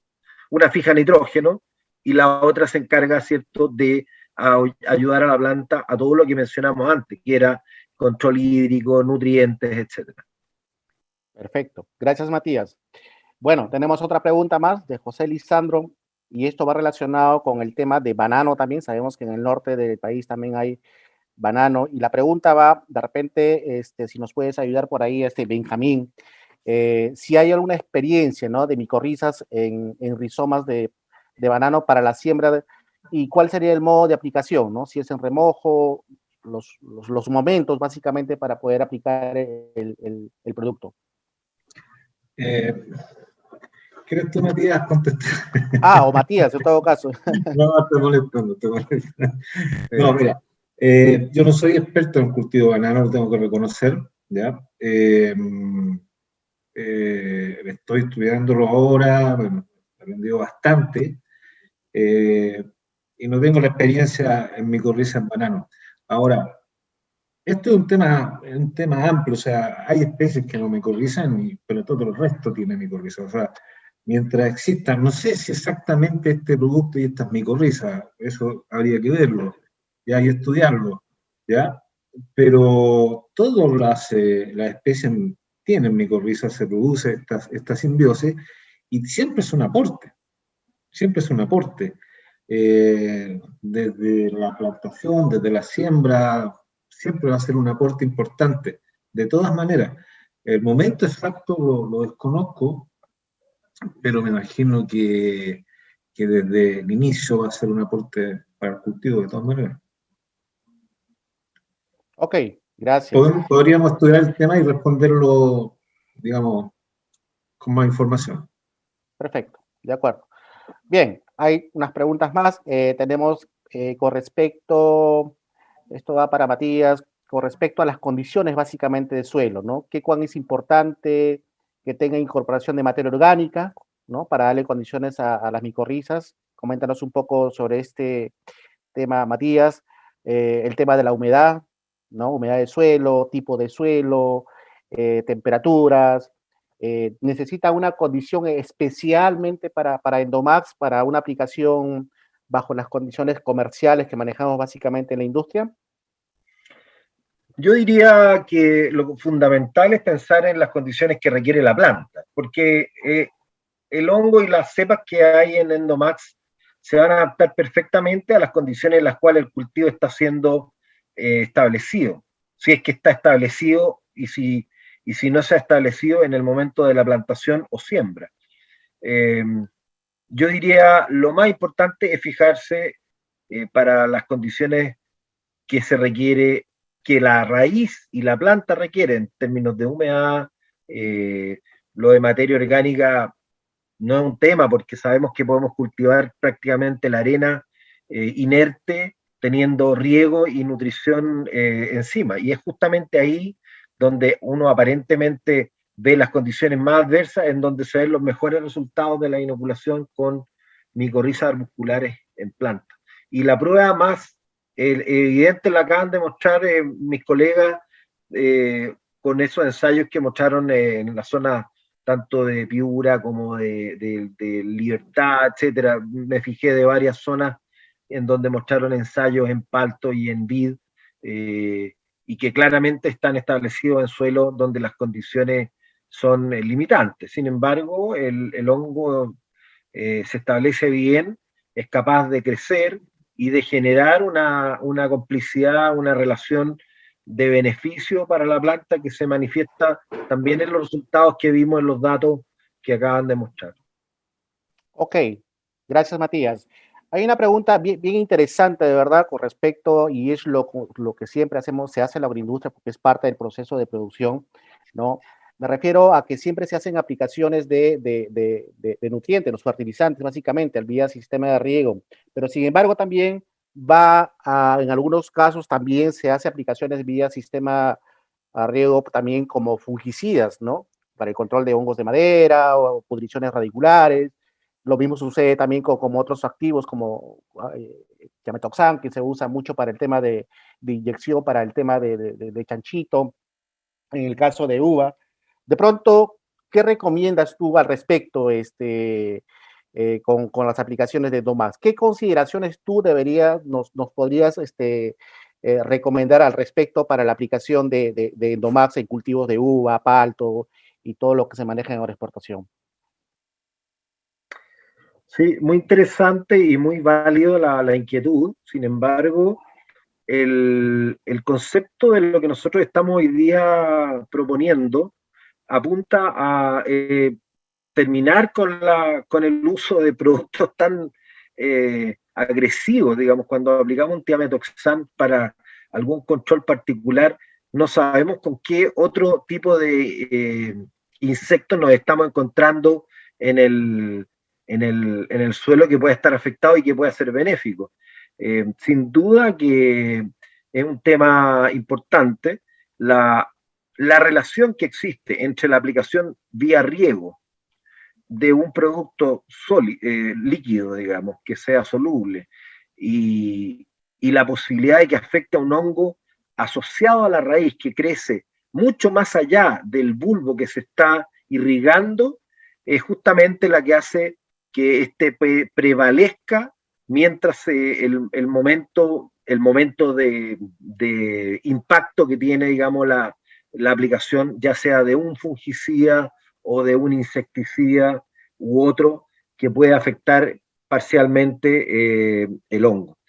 Una fija nitrógeno y la otra se encarga, ¿cierto?, de ayudar a la planta a todo lo que mencionamos antes, que era control hídrico, nutrientes, etc. Perfecto. Gracias, Matías. Bueno, tenemos otra pregunta más de José Lisandro, y esto va relacionado con el tema de banano también. Sabemos que en el norte del país también hay banano, y la pregunta va, de repente, si nos puedes ayudar por ahí, Benjamín, si hay alguna experiencia, ¿no?, de micorrizas en rizomas de banano para la siembra, y cuál sería el modo de aplicación, ¿no? Si es en remojo, los momentos básicamente para poder aplicar el producto. ¿Quieres tú, Matías, contestar? O Matías, en todo caso. No, te molestando. No, mira, yo no soy experto en cultivo de banano, lo tengo que reconocer, ¿ya? Estoy estudiándolo ahora, bueno, he aprendido bastante, y no tengo la experiencia en micorriza en banano. Ahora, esto es un tema amplio, o sea, hay especies que no micorrizan, pero todo el resto tiene micorriza. O sea, mientras existan, no sé si exactamente este producto y estas micorrizas, eso habría que verlo, ya, y estudiarlo, ¿ya? Pero todas las especies tienen micorrizas, se produce esta simbiosis, y siempre es un aporte, siempre es un aporte. Desde la plantación, desde la siembra, siempre va a ser un aporte importante, de todas maneras. El momento exacto lo desconozco, pero me imagino que desde el inicio va a ser un aporte para el cultivo de todas maneras. Ok, gracias. Podríamos estudiar el tema y responderlo, digamos, con más información. Perfecto, de acuerdo. Bien, hay unas preguntas más. Tenemos con respecto, esto va para Matías, con respecto a las condiciones básicamente de suelo, ¿no? ¿Qué cuán es importante que tenga incorporación de materia orgánica, ¿no? Para darle condiciones a las micorrizas. Coméntanos un poco sobre este tema, Matías. El tema de la humedad, ¿no? Humedad de suelo, tipo de suelo, temperaturas. Necesita una condición especialmente para Endomax, para una aplicación bajo las condiciones comerciales que manejamos básicamente en la industria. Yo diría que lo fundamental es pensar en las condiciones que requiere la planta, porque el hongo y las cepas que hay en Endomax se van a adaptar perfectamente a las condiciones en las cuales el cultivo está siendo establecido. Si es que está establecido y si no se ha establecido en el momento de la plantación o siembra. Yo diría lo más importante es fijarse para las condiciones que se requiere, que la raíz y la planta requieren en términos de humedad. Lo de materia orgánica no es un tema porque sabemos que podemos cultivar prácticamente la arena inerte teniendo riego y nutrición encima. Y es justamente ahí donde uno aparentemente ve las condiciones más adversas, en donde se ven los mejores resultados de la inoculación con micorrizas arbusculares en planta. Y la prueba más evidente la acaban de mostrar mis colegas con esos ensayos que mostraron en la zona tanto de Piura como de Libertad, etcétera. Me fijé de varias zonas en donde mostraron ensayos en palto y en vid, y que claramente están establecidos en suelos donde las condiciones son limitantes. Sin embargo, el hongo se establece bien, es capaz de crecer y de generar una complicidad, una relación de beneficio para la planta que se manifiesta también en los resultados que vimos en los datos que acaban de mostrar. Ok, gracias Matías. Hay una pregunta bien interesante de verdad con respecto, y es lo que siempre hacemos, se hace en la agroindustria porque es parte del proceso de producción, ¿no? Me refiero a que siempre se hacen aplicaciones de nutrientes, los fertilizantes básicamente, vía sistema de riego, pero sin embargo también en algunos casos también se hace aplicaciones vía sistema a riego también como fungicidas, ¿no? Para el control de hongos de madera o pudriciones radiculares. Lo mismo sucede también con otros activos como Diametoxam, que se usa mucho para el tema de inyección, para el tema de chanchito, en el caso de uva. De pronto, ¿qué recomiendas tú al respecto con las aplicaciones de Endomax? ¿Qué consideraciones tú nos podrías recomendar al respecto para la aplicación de Endomax en cultivos de uva, palto y todo lo que se maneja en agroexportación? Sí, muy interesante y muy válido la inquietud. Sin embargo, el concepto de lo que nosotros estamos hoy día proponiendo apunta a terminar con el uso de productos tan agresivos, digamos, cuando aplicamos un tiametoxam para algún control particular, no sabemos con qué otro tipo de insectos nos estamos encontrando en el suelo que puede estar afectado y que puede ser benéfico. Sin duda que es un tema importante la relación que existe entre la aplicación vía riego de un producto líquido, digamos, que sea soluble, y la posibilidad de que afecte a un hongo asociado a la raíz que crece mucho más allá del bulbo que se está irrigando, es justamente la que hace que prevalezca mientras el momento de impacto que tiene, digamos, la aplicación, ya sea de un fungicida o de un insecticida u otro que puede afectar parcialmente el hongo.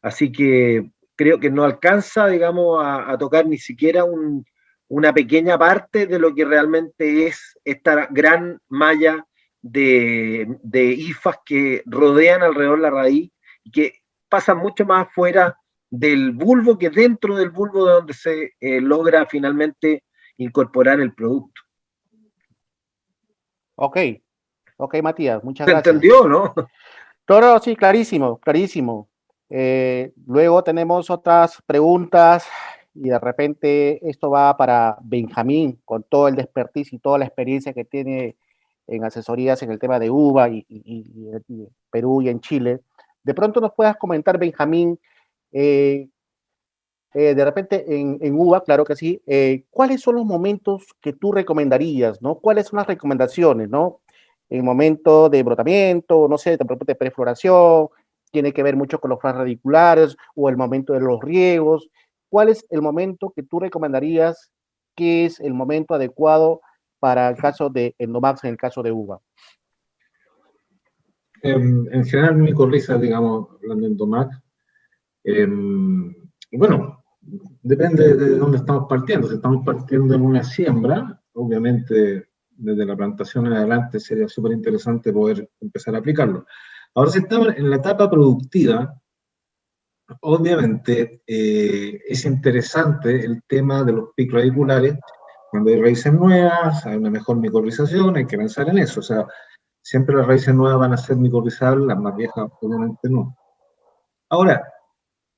Así que creo que no alcanza, digamos, a tocar ni siquiera un una pequeña parte de lo que realmente es esta gran malla de hifas que rodean alrededor la raíz y que pasan mucho más afuera del bulbo que dentro del bulbo, de donde se logra finalmente incorporar el producto. Ok, Matías, muchas ¿Se gracias. entendió, no? Todo, sí, clarísimo, clarísimo. Luego tenemos otras preguntas y de repente esto va para Benjamín, con todo el expertise y toda la experiencia que tiene en asesorías en el tema de uva y Perú y en Chile. De pronto nos puedas comentar, Benjamín, de repente en uva, claro que sí, ¿cuáles son los momentos que tú recomendarías, ¿no? ¿Cuáles son las recomendaciones, ¿no? El momento de brotamiento, no sé, de prefloración, tiene que ver mucho con los flores radiculares o el momento de los riegos. ¿Cuál es el momento que tú recomendarías? ¿Qué es el momento adecuado para el caso de Endomax en el caso de uva? En general, micorriza, digamos, hablando de Endomax, bueno, depende de dónde estamos partiendo. Si estamos partiendo en una siembra, obviamente desde la plantación en adelante sería súper interesante poder empezar a aplicarlo. Ahora, si estamos en la etapa productiva, obviamente es interesante el tema de los picos radiculares. Cuando hay raíces nuevas, hay una mejor micorrización, hay que pensar en eso. O sea, siempre las raíces nuevas van a ser micorrizables, las más viejas obviamente no. Ahora,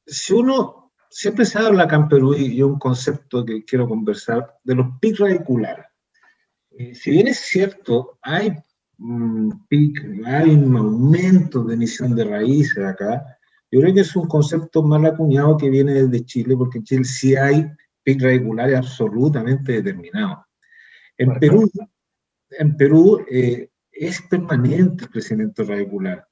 si uno, siempre se habla acá en Perú, y un concepto que quiero conversar, de los picos radiculares. Si bien es cierto, hay hay un aumento de emisión de raíces acá, yo creo que es un concepto mal acuñado que viene desde Chile, porque en Chile sí hay picos radiculares absolutamente determinados. En Perú es permanente el crecimiento radicular.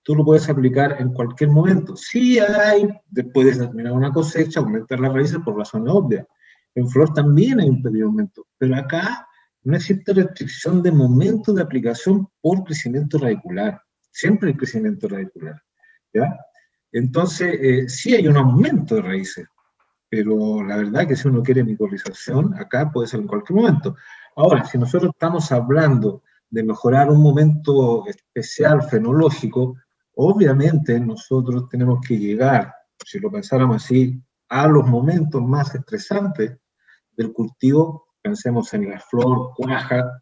Tú lo puedes aplicar en cualquier momento. Sí hay, después de terminar una cosecha, aumentar las raíces por razones obvias. En flor también hay un pequeño aumento, pero acá no existe restricción de momento de aplicación por crecimiento radicular. Siempre hay crecimiento radicular, ¿ya? Entonces, sí hay un aumento de raíces, pero la verdad que si uno quiere micorrización, acá puede ser en cualquier momento. Ahora, si nosotros estamos hablando de mejorar un momento especial fenológico, obviamente nosotros tenemos que llegar, si lo pensáramos así, a los momentos más estresantes del cultivo. Pensemos en la flor, cuaja,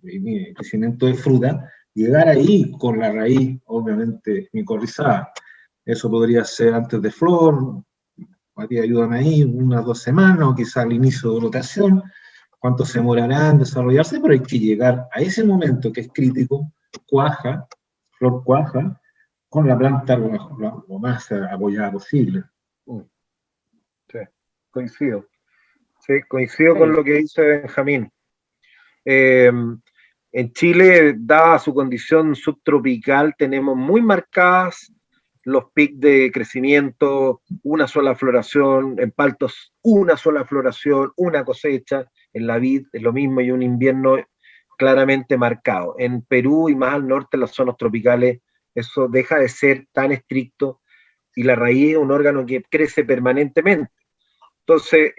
el crecimiento de fruta, llegar ahí con la raíz, obviamente, micorrizada. Eso podría ser antes de flor, Matías, ayúdame ahí, unas 2 semanas, o quizá al inicio de rotación, cuánto se demorará en desarrollarse, pero hay que llegar a ese momento que es crítico, cuaja, flor cuaja, con la planta lo más apoyada posible. Sí, coincido. Sí, coincido con lo que dice Benjamín. En Chile, dada su condición subtropical, tenemos muy marcadas los picos de crecimiento, una sola floración, en paltos una sola floración, una cosecha, en la vid es lo mismo y un invierno claramente marcado. En Perú y más al norte, en las zonas tropicales, eso deja de ser tan estricto y la raíz es un órgano que crece permanentemente. Entonces,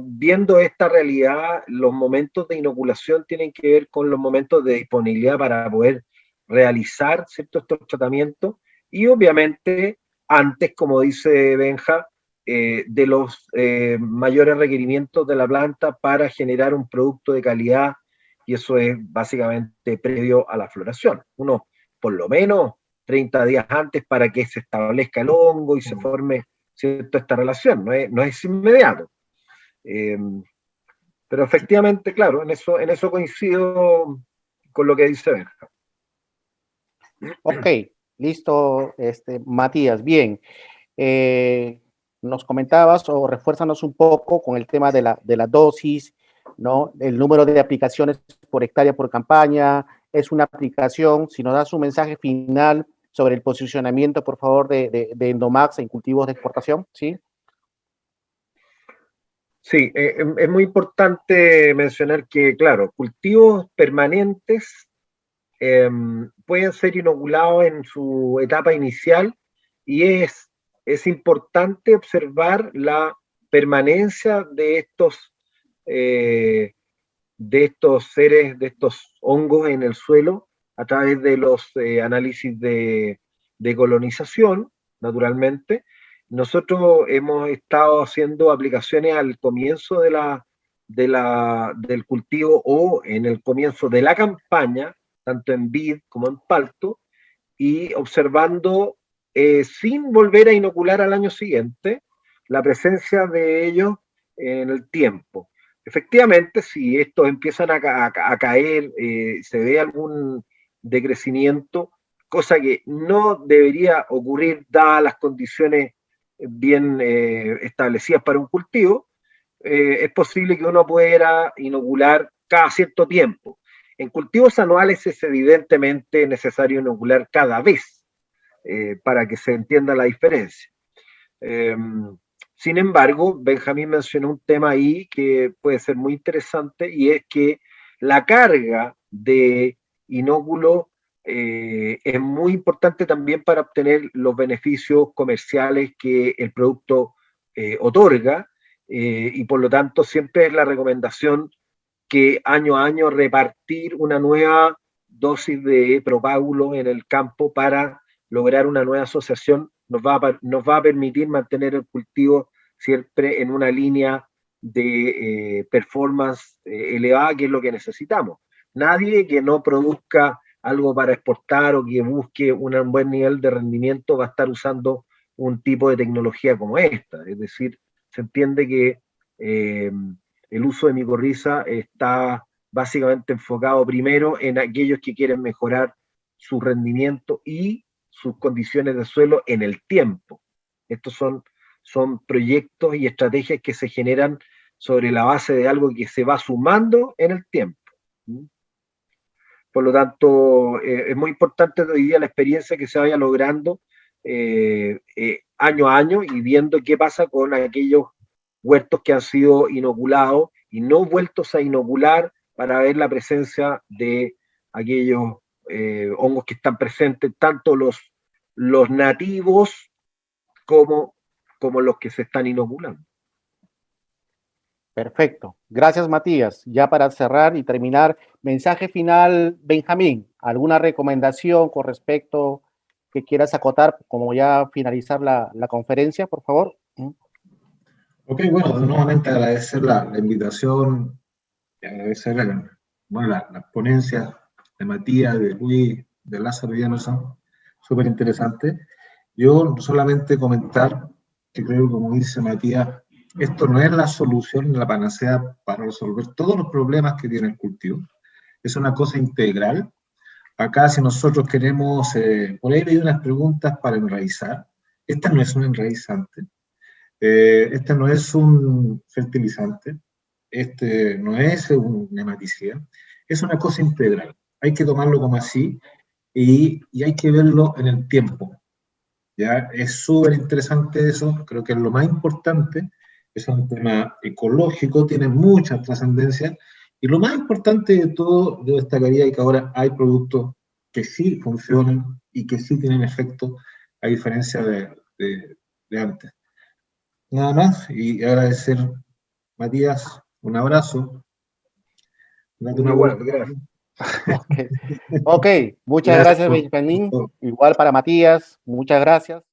viendo esta realidad, los momentos de inoculación tienen que ver con los momentos de disponibilidad para poder realizar estos tratamientos y obviamente antes, como dice Benja, de los mayores requerimientos de la planta para generar un producto de calidad, y eso es básicamente previo a la floración. Uno, por lo menos 30 días antes para que se establezca el hongo y se forme, ¿cierto?, esta relación, no es inmediato. Pero efectivamente, claro, en eso coincido con lo que dice Benja. Ok, listo, Matías. Bien, nos comentabas o refuérzanos un poco con el tema de la dosis, ¿no? El número de aplicaciones por hectárea por campaña, es una aplicación. Si nos das un mensaje final sobre el posicionamiento, por favor, de Endomax en cultivos de exportación, ¿sí? Sí, es muy importante mencionar que, claro, cultivos permanentes pueden ser inoculados en su etapa inicial y es importante observar la permanencia de estos de estos seres, de estos hongos en el suelo a través de los análisis de colonización, naturalmente. Nosotros hemos estado haciendo aplicaciones al comienzo del cultivo o en el comienzo de la campaña, tanto en vid como en palto, y observando, sin volver a inocular al año siguiente, la presencia de ellos en el tiempo. Efectivamente, si estos empiezan a caer, se ve algún decrecimiento, cosa que no debería ocurrir dadas las condiciones bien establecidas para un cultivo, es posible que uno pueda inocular cada cierto tiempo. En cultivos anuales es evidentemente necesario inocular cada vez, para que se entienda la diferencia. Sin embargo, Benjamín mencionó un tema ahí que puede ser muy interesante, y es que la carga de inóculo es muy importante también para obtener los beneficios comerciales que el producto otorga, y por lo tanto siempre es la recomendación que año a año repartir una nueva dosis de propágulo en el campo para lograr una nueva asociación. Nos va a permitir mantener el cultivo siempre en una línea de performance elevada, que es lo que necesitamos. Nadie que no produzca algo para exportar o que busque un buen nivel de rendimiento va a estar usando un tipo de tecnología como esta. Es decir, se entiende que el uso de micorriza está básicamente enfocado primero en aquellos que quieren mejorar su rendimiento y sus condiciones de suelo en el tiempo. Estos son proyectos y estrategias que se generan sobre la base de algo que se va sumando en el tiempo. Por lo tanto, es muy importante hoy día la experiencia que se vaya logrando año a año, y viendo qué pasa con aquellos huertos que han sido inoculados y no vueltos a inocular, para ver la presencia de aquellos hongos que están presentes, tanto los nativos como los que se están inoculando. Perfecto. Gracias, Matías. Ya para cerrar y terminar, mensaje final, Benjamín, ¿alguna recomendación con respecto que quieras acotar, como ya finalizar la conferencia, por favor? Ok, bueno, nuevamente agradecer la invitación, y agradecer las ponencias de Matías, de Luis, de Lázaro y Emerson, súper interesante. Yo solamente comentar que creo, como dice Matías, esto no es la solución, la panacea para resolver todos los problemas que tiene el cultivo. Es una cosa integral. Acá, si nosotros queremos, por ahí hay unas preguntas para enraizar. Esta no es un enraizante. Este no es un fertilizante. Este no es un nematicida. Es una cosa integral. Hay que tomarlo como así, y hay que verlo en el tiempo. ¿Ya? Es súper interesante eso, creo que es lo más importante. Es un tema ecológico, tiene mucha trascendencia, y lo más importante de todo, yo destacaría que ahora hay productos que sí funcionan y que sí tienen efecto, a diferencia de antes. Nada más, y agradecer, Matías, un abrazo. Una buena, gracias. Ok, muchas gracias, Benjamín. Igual para Matías, muchas gracias.